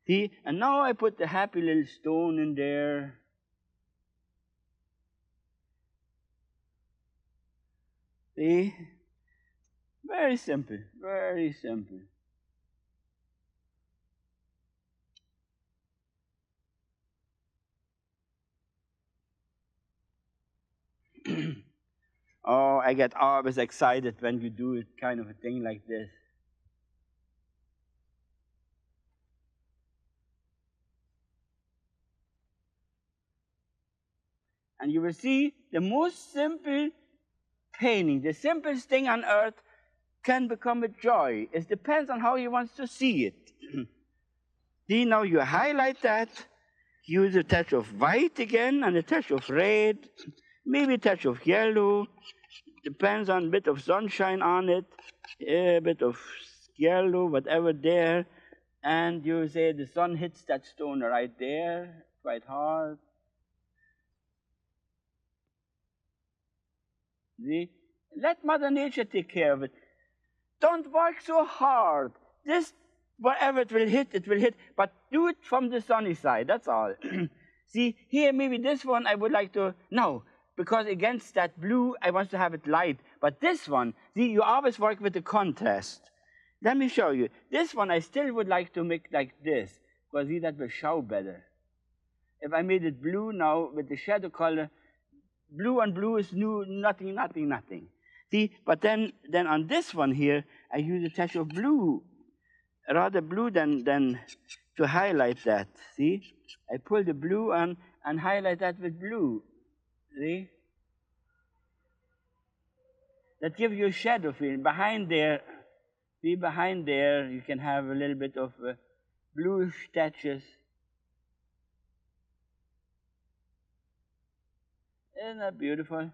Speaker 1: See, and now I put the happy little stone in there. See? Very simple, very simple. Oh, I get always excited when you do it, kind of a thing like this. And you will see the most simple painting, the simplest thing on earth can become a joy. It depends on how you want to see it. See, now you highlight that, use a touch of white again and a touch of red, maybe a touch of yellow, depends on a bit of sunshine on it, a bit of yellow, whatever there, and you say the sun hits that stone right there, quite hard. See? Let Mother Nature take care of it. Don't work so hard. This, whatever it will hit, but do it from the sunny side, that's all. See, here maybe this one I would like to, no, because against that blue, I want to have it light. But this one, see, you always work with the contrast. Let me show you. This one I still would like to make like this, because see, that will show better. If I made it blue now with the shadow color, blue and blue is new, nothing. See, but then on this one here, I use a touch of blue, rather blue than to highlight that. See, I pull the blue and highlight that with blue. See, that gives you a shadow feeling. Behind there, see, behind there, you can have a little bit of bluish touches. Isn't that beautiful?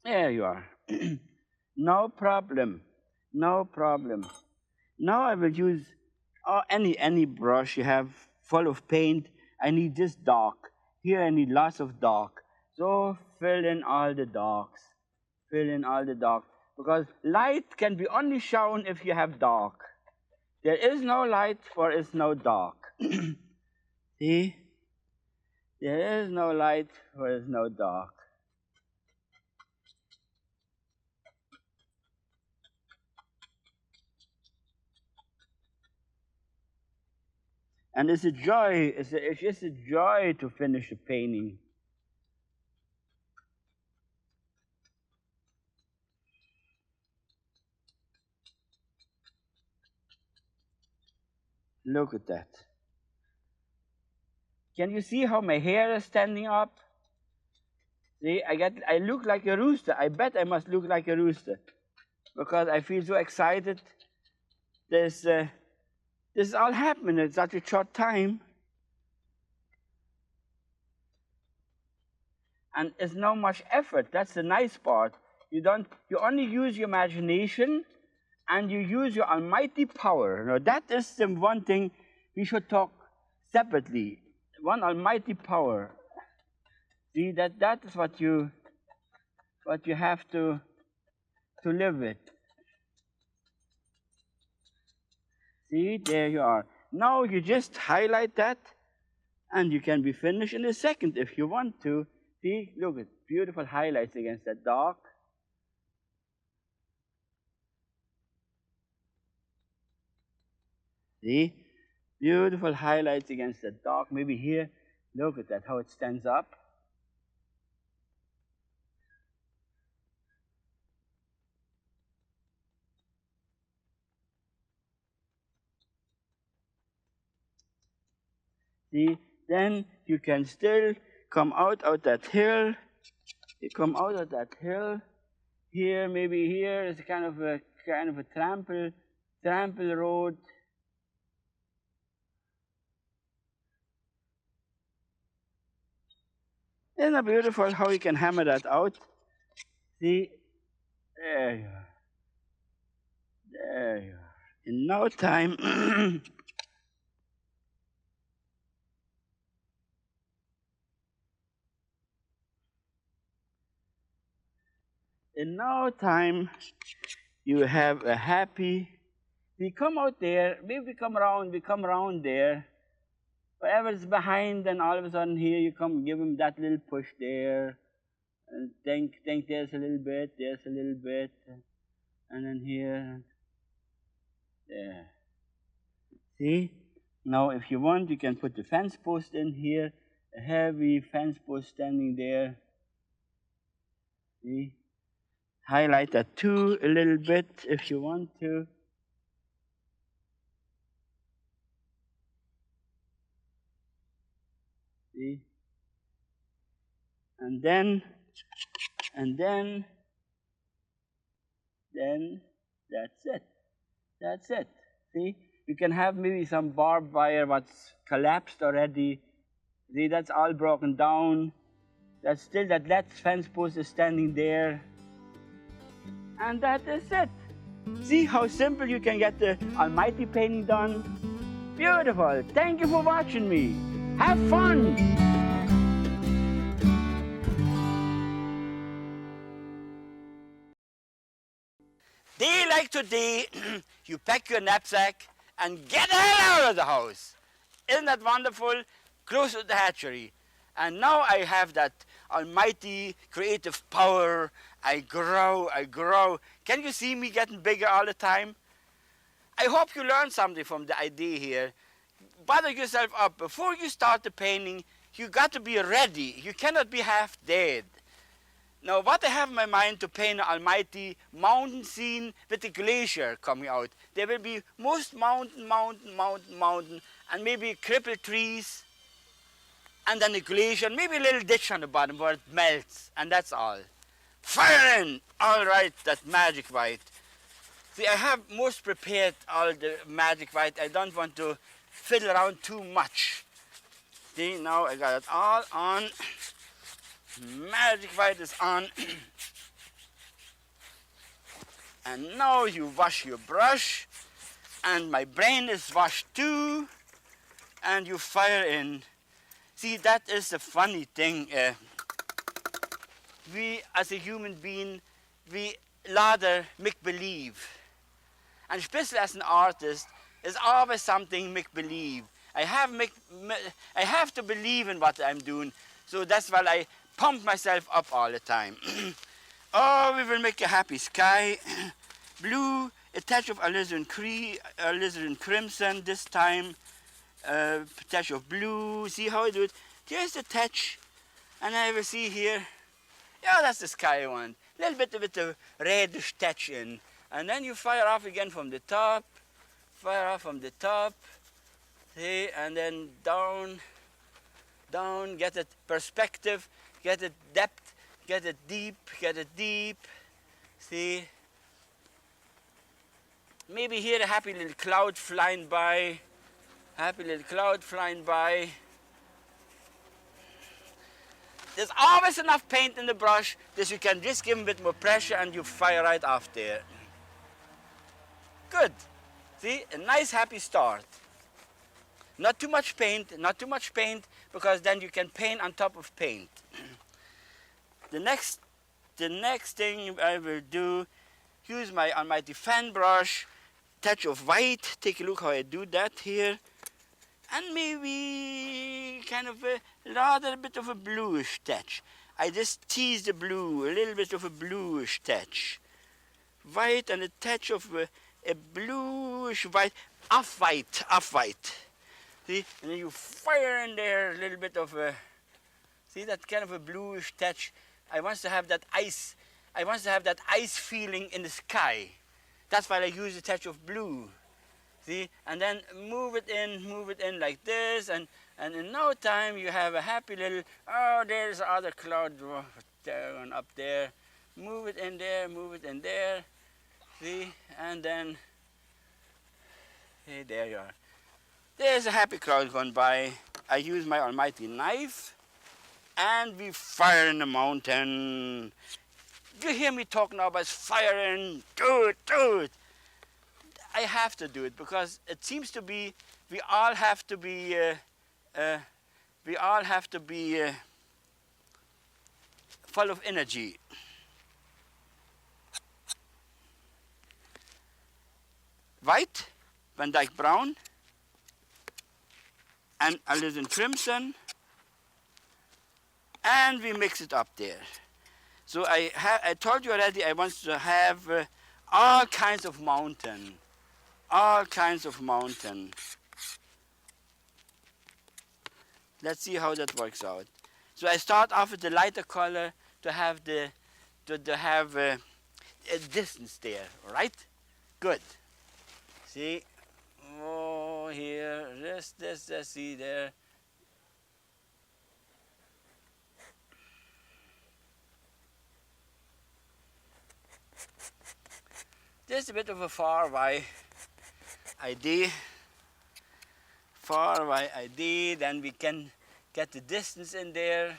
Speaker 1: There you are. No problem. No problem. Now I will use any brush you have full of paint. I need this dark. Here I need lots of dark. So fill in all the darks. Fill in all the dark. Because light can be only shown if you have dark. There is no light, for it's no dark. See? There is no light, there is no dark. And it's a joy, it's just a joy to finish a painting. Look at that. Can you see how my hair is standing up? See, I look like a rooster. I bet I must look like a rooster because I feel so excited. This is all happening in such a short time. And it's not much effort. That's the nice part. You only use your imagination and you use your almighty power. Now that is the one thing we should talk separately. One almighty power. See, that is what you have to live with. See, there you are. Now you just highlight that and you can be finished in a second if you want to. See, look at beautiful highlights against that dark. See, beautiful highlights against the dark. Maybe here, look at that, how it stands up. See, then you can still come out that hill. You come out of that hill. Here, maybe here is kind of a trample road. Isn't it beautiful how you can hammer that out? See, there you are. There you are. In no time. In no time, you have a happy. We come out there, maybe we come around there. Whatever's behind, and all of a sudden here you come, give him that little push there, and think there's a little bit, and then here, there. See? Now, if you want, you can put the fence post in here, a heavy fence post standing there. See? Highlight that too a little bit if you want to. See? And then that's it. That's it. See? You can have maybe some barbed wire what's collapsed already. See, that's all broken down. That's still that fence post is standing there. And that is it. See how simple you can get the almighty painting done? Beautiful. Thank you for watching me. Have fun. Day like today, you pack your knapsack and get the hell out of the house. Isn't that wonderful? Close to the hatchery. And now I have that almighty creative power. I grow. Can you see me getting bigger all the time? I hope you learned something from the idea here. Bother yourself up. Before you start the painting, you got to be ready. You cannot be half dead. Now, what I have in my mind to paint an almighty mountain scene with the glacier coming out. There will be most mountain, and maybe crippled trees, and then a glacier, maybe a little ditch on the bottom where it melts, and that's all. Fire in! All right, that magic white. See, I have most prepared all the magic white. I don't want to fiddle around too much. See, now I got it all on. Magic white is on. And now you wash your brush, and my brain is washed too, and you fire in. See, that is the funny thing. We, as a human being, we rather make believe. And especially as an artist, there's always something make believe. I have to believe in what I'm doing. So that's why I pump myself up all the time. Oh, we will make a happy sky. Blue, a touch of alizarin crimson this time. A touch of blue. See how I do it? Just a touch. And I will see here. Yeah, that's the sky I want. A little bit with the reddish touch in. And then you fire off again from the top. Fire off from the top. See, and then down, down, get it perspective, get it depth, get it deep, get it deep. See? Maybe here a happy little cloud flying by. Happy little cloud flying by. There's always enough paint in the brush that you can just give a bit more pressure and you fire right off there. Good. See, a nice happy start. Not too much paint, not too much paint, because then you can paint on top of paint. The next thing I will do, use my almighty fan brush, touch of white, take a look how I do that here, and maybe kind of a rather bit of a bluish touch. I just tease the blue, a little bit of a bluish touch. White and a touch of a bluish white, off-white. See, and then you fire in there a little bit of a, see that kind of a bluish touch. I want to have that ice feeling in the sky. That's why I use a touch of blue. See, and then move it in like this, and in no time you have a happy little, oh, there's other cloud going up there. Move it in there, see, and then, hey, there you are. There's a happy cloud going by. I use my almighty knife, and we fire in the mountain. You hear me talk now about firing, do it. I have to do it because it seems to be, we all have to be full of energy. White, Van Dyke brown, and alizarin crimson, and we mix it up there. So I told you already I want to have all kinds of mountain. Let's see how that works out. So I start off with the lighter color to have a distance there, right? Good. See, oh here, this, see there. Just a bit of a far away ID, then we can get the distance in there.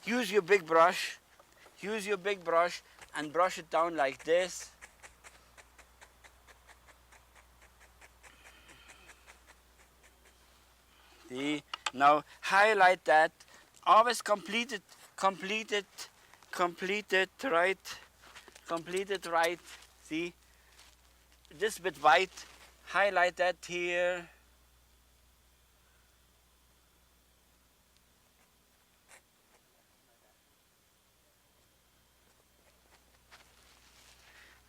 Speaker 1: Use your big brush and brush it down like this. See, now highlight that. Always complete it right. See, this bit white. Highlight that here.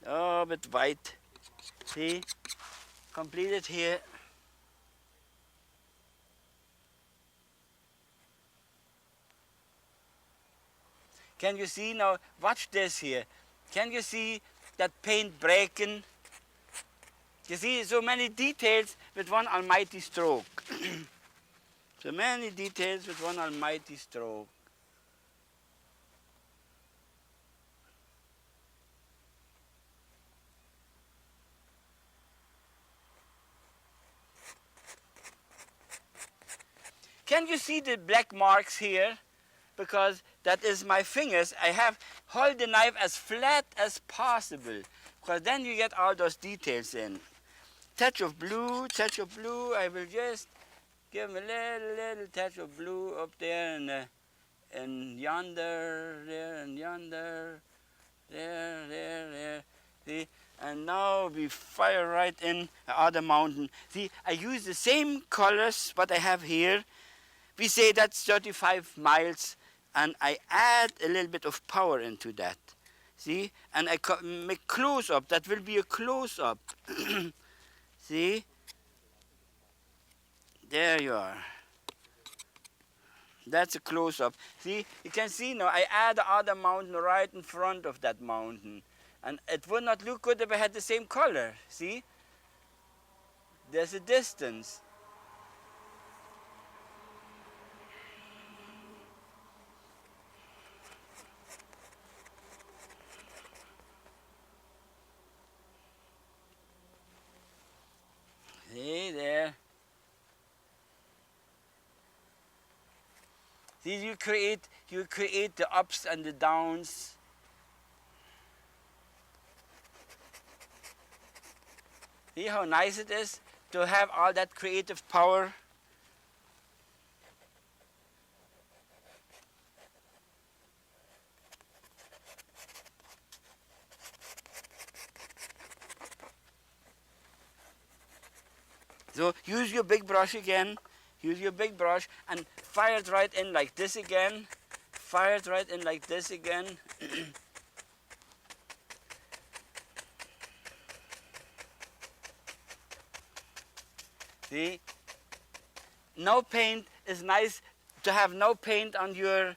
Speaker 1: Oh, bit white. See, complete it here. Can you see now? Watch this here. Can you see that paint breaking? You see so many details with one almighty stroke. So many details with one almighty stroke. Can you see the black marks here? Because that is my fingers. I have hold the knife as flat as possible, because then you get all those details in. Touch of blue. I will just give a little touch of blue up there and yonder, there and yonder, there. See, and now we fire right in the other mountain. See, I use the same colors what I have here. We say that's 35 miles, and I add a little bit of power into that. See, and I make close up. That will be a close up. See, there you are. That's a close-up. See, you can see now I add the other mountain right in front of that mountain. And it would not look good if I had the same color. See? There's a distance. See there. See, you create the ups and the downs. See how nice it is to have all that creative power? So use your big brush again. Use your big brush and fire it right in like this again. Fire it right in like this again. See? No paint is nice to have no paint on your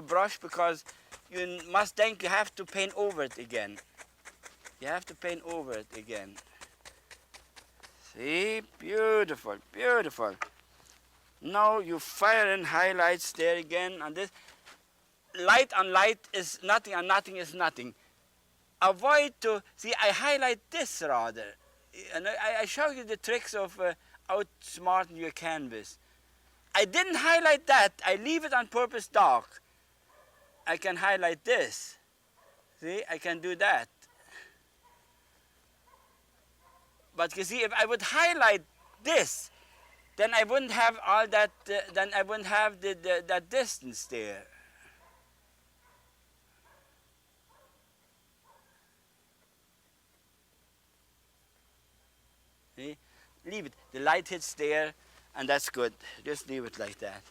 Speaker 1: brush, because you must think you have to paint over it again. You have to paint over it again. See? Beautiful, beautiful. Now you fire in highlights there again on this. Light on light is nothing and nothing is nothing. Avoid to, see, I highlight this rather. And I show you the tricks of outsmarting your canvas. I didn't highlight that. I leave it on purpose dark. I can highlight this. See, I can do that. But you see, if I would highlight this, then I wouldn't have all that, then I wouldn't have that distance there. See? Leave it. The light hits there, and that's good. Just leave it like that.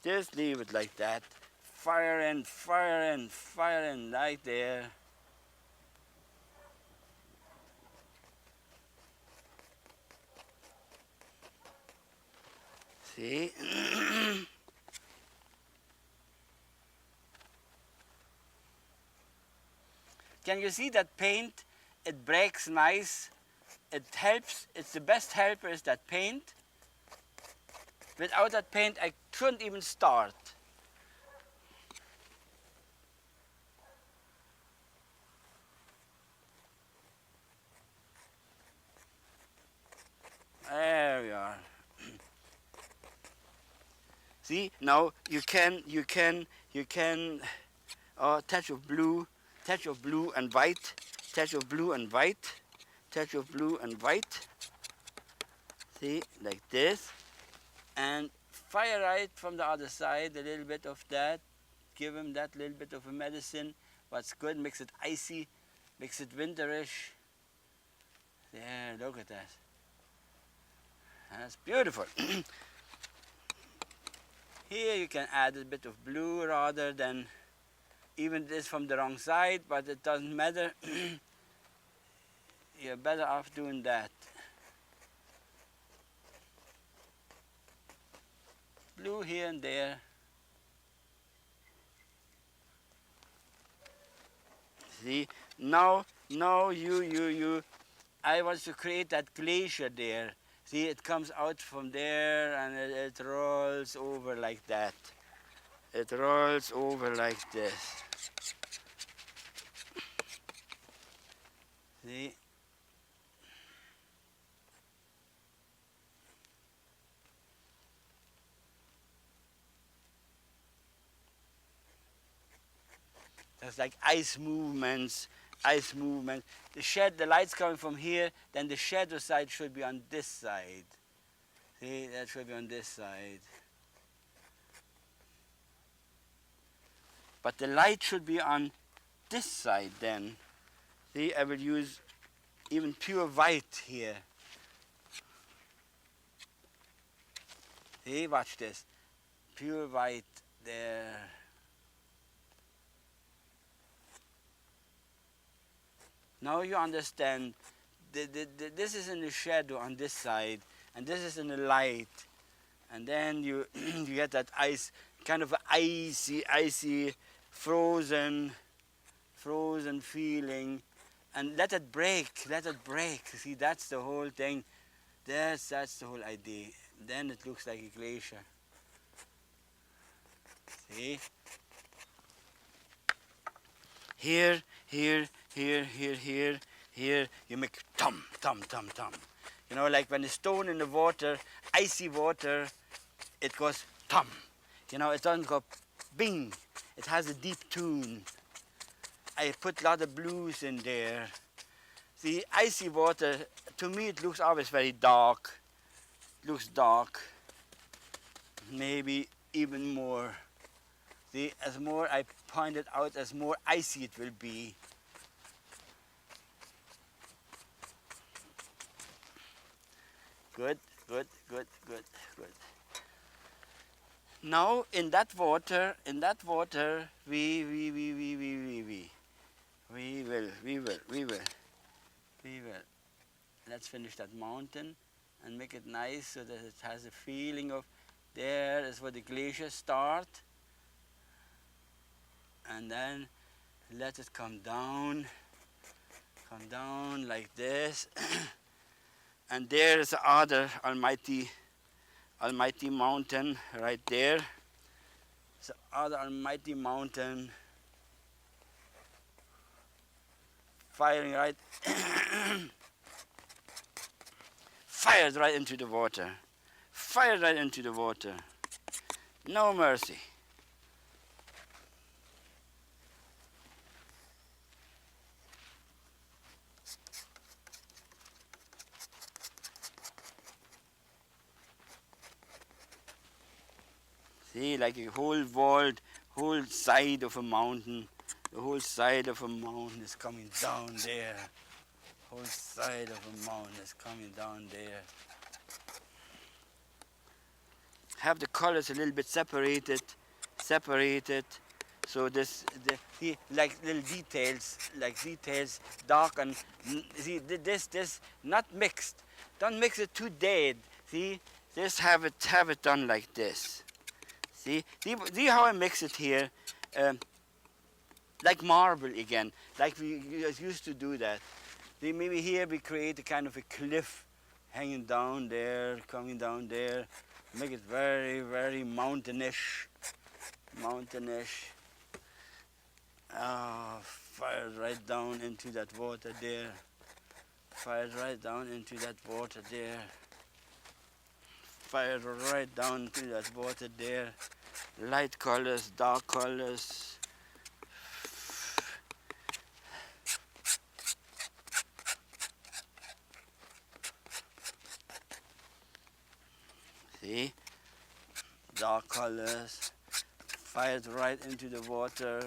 Speaker 1: Just leave it like that. Fire in, fire in, fire in, right there. See? Can you see that paint? It breaks nice. It helps. It's the best helper is that paint. Without that paint, I couldn't even start. There we are. See, now you can touch of blue and white, touch of blue and white, touch of blue and white. See, like this. And fire right from the other side, a little bit of that. Give him that little bit of a medicine. What's good, makes it icy, makes it winterish. There, look at that. That's beautiful. Here you can add a bit of blue rather than, even this from the wrong side, but it doesn't matter. You're better off doing that. Blue here and there. See, now I want to create that glacier there. See, it comes out from there and it rolls over like that. It rolls over like this. See? There's like ice movements ice movement. The light's coming from here, then the shadow side should be on this side. See, that should be on this side. But the light should be on this side then. See, I will use even pure white here. See, watch this. Pure white there. Now you understand, this is in the shadow on this side, and this is in the light. And then you, you get that ice, kind of icy, frozen feeling. And let it break. See, that's the whole thing. That's the whole idea. Then it looks like a glacier. See? Here, you make tum. You know, like when a stone in the water, icy water, it goes tum. You know, it doesn't go bing. It has a deep tune. I put a lot of blues in there. The icy water, to me it looks always very dark. It looks dark. Maybe even more. See, as more I point it out, as more icy it will be. Good. Now in that water, we will. Let's finish that mountain and make it nice so that it has a feeling of there is where the glaciers start. And then let it come down like this. And there is the other almighty mountain right there. The other almighty mountain firing right fired right into the water. No mercy. See, like a whole side of a mountain. The whole side of a mountain is coming down there. Whole side of a mountain is coming down there. Have the colors a little bit separated. So see, like little details, dark and see this not mixed. Don't mix it too dead. See, just have it done like this. See how I mix it here, like marble again, like we used to do that. See, maybe here we create a kind of a cliff hanging down there, coming down there, make it very, very mountainish. Fired right down into that water there. Fired right down into that water there. Light colors, dark colors. See? Dark colors. Fired right into the water.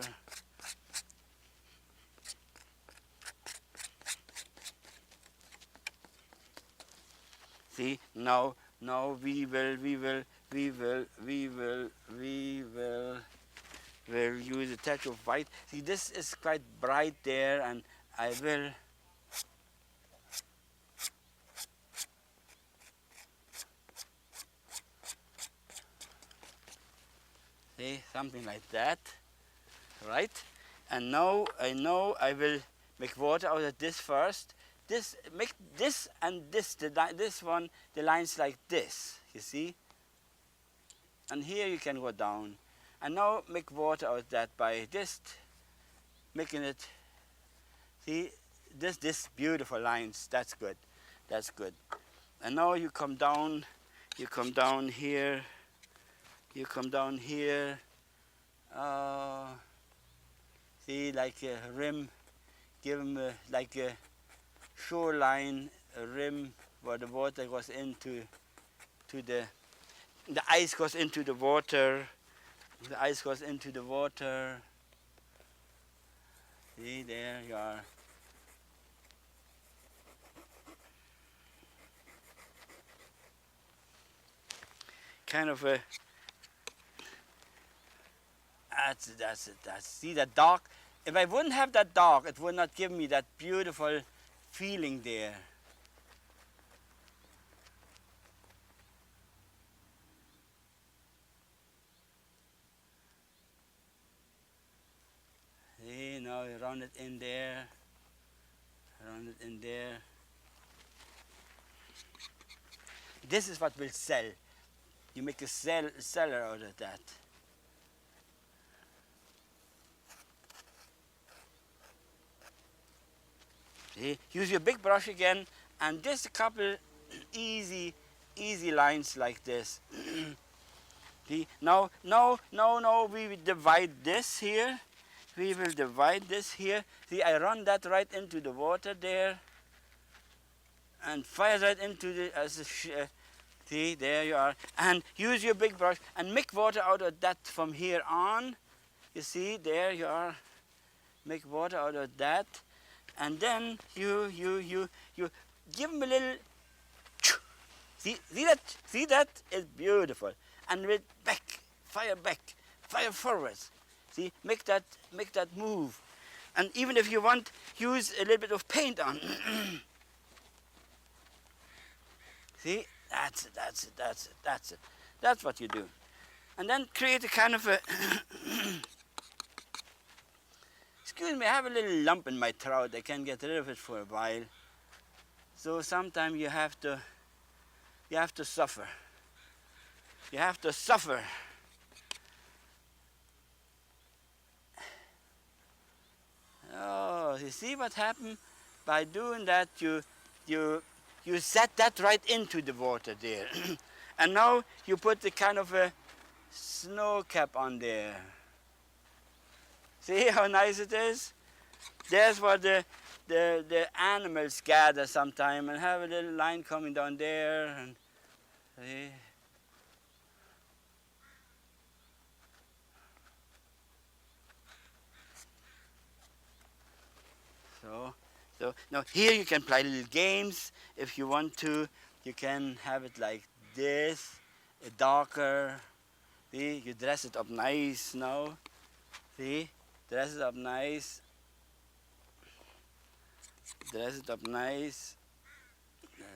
Speaker 1: See, now we will use a touch of white. See, this is quite bright there, and I will see something like that, right? And now I know I will make water out of this first. Make this and this, this one, the lines like this, you see? And here you can go down. And now make water out of that by just making it, see, this beautiful lines, that's good. And now you come down here, see, like a rim, give them like a shoreline, a rim where the water goes into the ice goes into the water. The ice goes into the water. See, there you are. Kind of a that's it. See that dark. If I wouldn't have that dark, it would not give me that beautiful feeling there. See, now you run it in there. Run it in there. This is what will sell. You make a seller out of that. See? Use your big brush again, and just a couple easy lines like this. See? Now, we will divide this here. We will divide this here. See, I run that right into the water there, and fire right into the, see, there you are. And use your big brush and make water out of that from here on. You see, there you are. Make water out of that. And then you give them a little, see that is beautiful. And with fire forwards. See, make that move. And even if you want, use a little bit of paint on. See, that's it. That's what you do. And then create a kind of a excuse me, I have a little lump in my throat. I can't get rid of it for a while. So sometimes you have to suffer. You have to suffer. Oh, you see what happened? By doing that, you set that right into the water there. And now you put the kind of a snow cap on there. See how nice it is? There's where the animals gather sometime and have a little line coming down there. And see? So now here you can play little games if you want to. You can have it like this, darker. See, you dress it up nice now. See? Dress it up nice. Dress it up nice.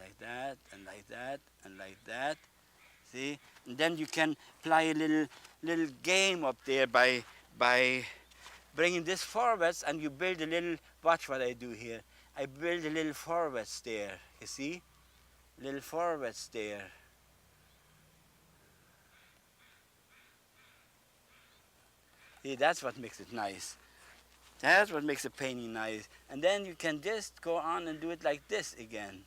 Speaker 1: Like that, and like that, and like that. See? And then you can play a little game up there by bringing this forwards, and you build a little, watch what I do here. I build a little forwards there, you see? Little forwards there. See, that's what makes it nice. That's what makes a painting nice. And then you can just go on and do it like this again.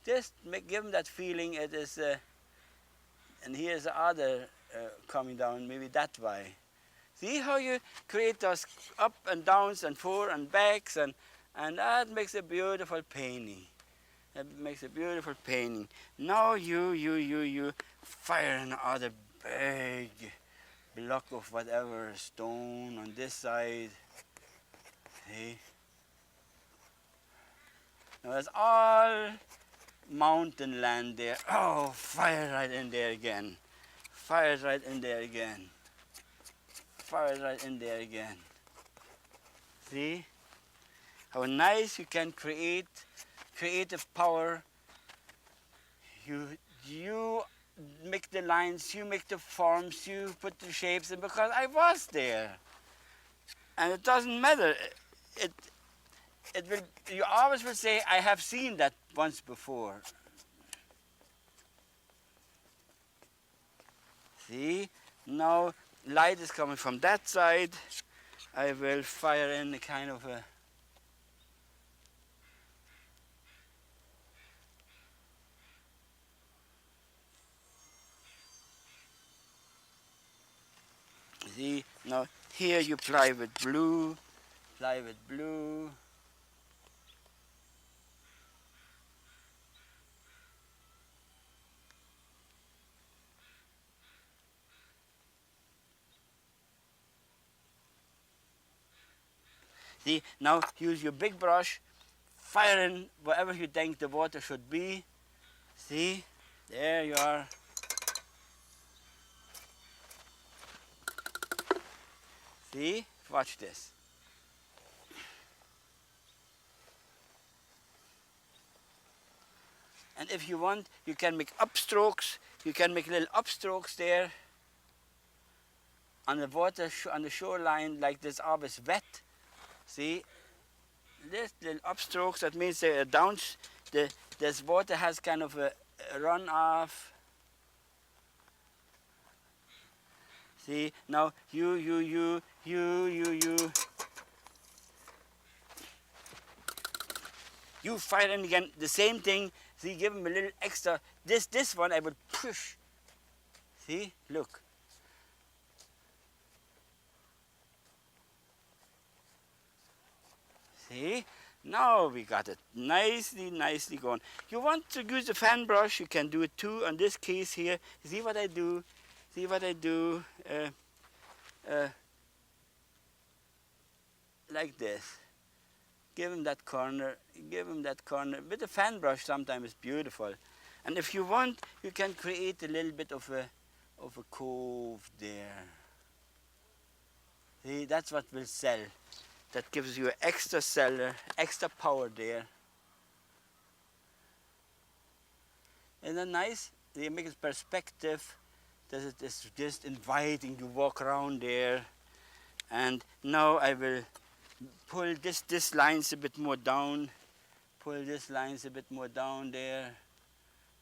Speaker 1: Just give them that feeling it is, and here's the other coming down, maybe that way. See how you create those up and downs and fore and backs, and that makes a beautiful painting. That makes a beautiful painting. Now you fire another big block of whatever stone on this side. See? Now it's all mountain land there. Oh, fire right in there again. Fire right in there again. Fire right in there again. See? How nice you can create creative power. You make the lines, you make the forms, you put the shapes in, because I was there. And it doesn't matter. It will, you always will say, I have seen that once before. See? Now light is coming from that side. I will fire in a kind of a see, now here you apply with blue, See, now use your big brush, fire in wherever you think the water should be. See, there you are. See, watch this. And if you want, you can make upstrokes. You can make little upstrokes there on the water, on the shoreline, like this always wet. See, this little upstrokes, that means the this water has kind of a runoff. See, now you. You fire in again, the same thing. See, give him a little extra. This one I would push. See, look. See, now we got it nicely going. You want to use a fan brush, you can do it too. On this case here, see what I do? See what I do? Like this. Give him that corner, give him that corner. With a fan brush sometimes it's beautiful. And if you want, you can create a little bit of a cove there. See, that's what will sell. That gives you extra seller, extra power there. Isn't that nice? They make it perspective. It's just inviting you walk around there. And now I will pull this lines a bit more down. Pull this lines a bit more down there.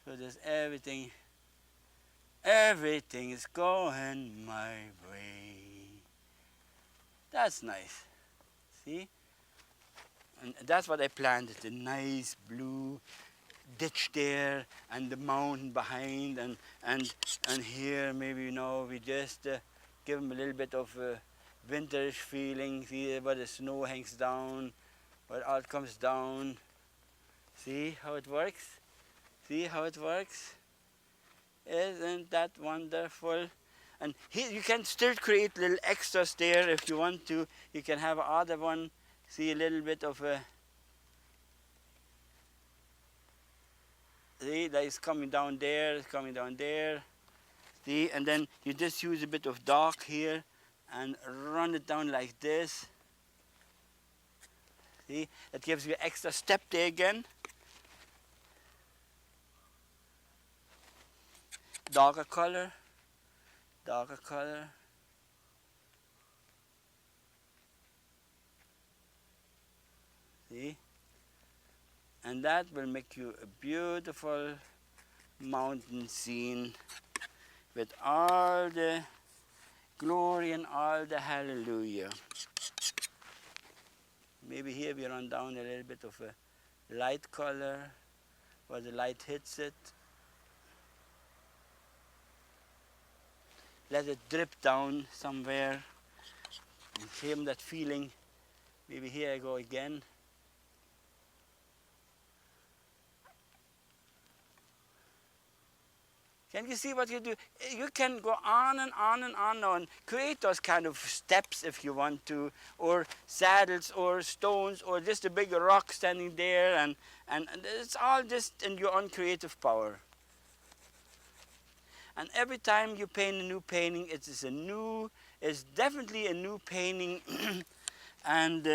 Speaker 1: So there's everything is going my way. That's nice. See? And that's what I planted, a nice blue ditch there and the mountain behind and here maybe, you know, we just give them a little bit of a winterish feeling. See where the snow hangs down, where all comes down. See how it works? See how it works? Isn't that wonderful? And here you can still create little extras there if you want to. You can have other one. See a little bit of a. See, that is coming down there, it's coming down there. See, and then you just use a bit of dark here and run it down like this. See, it gives you extra step there again. Darker color. Darker color. See? And that will make you a beautiful mountain scene with all the glory and all the hallelujah. Maybe here we run down a little bit of a light color where the light hits it. Let it drip down somewhere and give that feeling. Maybe here I go again. Can you see what you do? You can go on and on and on and create those kind of steps if you want to, or saddles or stones or just a big rock standing there, and it's all just in your own creative power. And every time you paint a new painting, it's definitely a new painting. And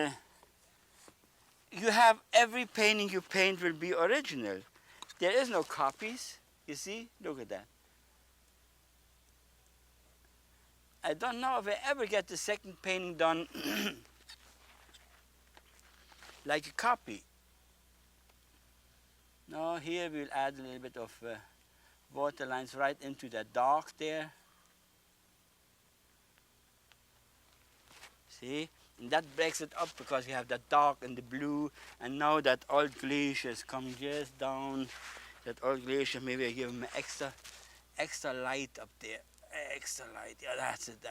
Speaker 1: you have every painting you paint will be original. There is no copies. You see? Look at that. I don't know if I ever get the second painting done like a copy. No, here we'll add a little bit of water lines right into that dark there. See? And that breaks it up because you have that dark and the blue, and now that old glacier is coming just down. That old glacier, maybe I give them extra light up there. Extra light, yeah, that's it.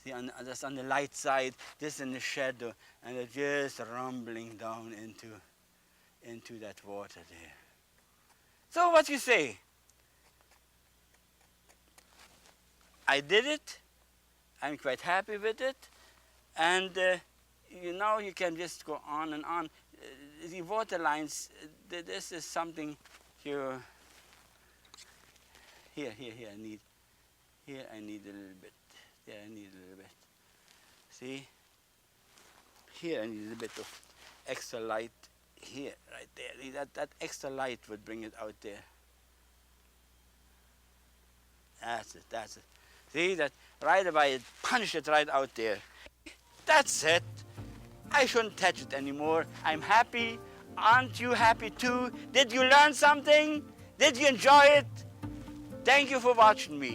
Speaker 1: See, that's on the light side, this in the shadow, and it's just rumbling down into that water there. So what you say? I did it. I'm quite happy with it. And now you can just go on and on. The water lines, this is something you, here I need a little bit. There I need a little bit. See? Here I need a little bit of extra light here, right there. That extra light would bring it out there. That's it. See that right away, it punch it right out there. That's it. I shouldn't touch it anymore. I'm happy. Aren't you happy too? Did you learn something? Did you enjoy it? Thank you for watching me.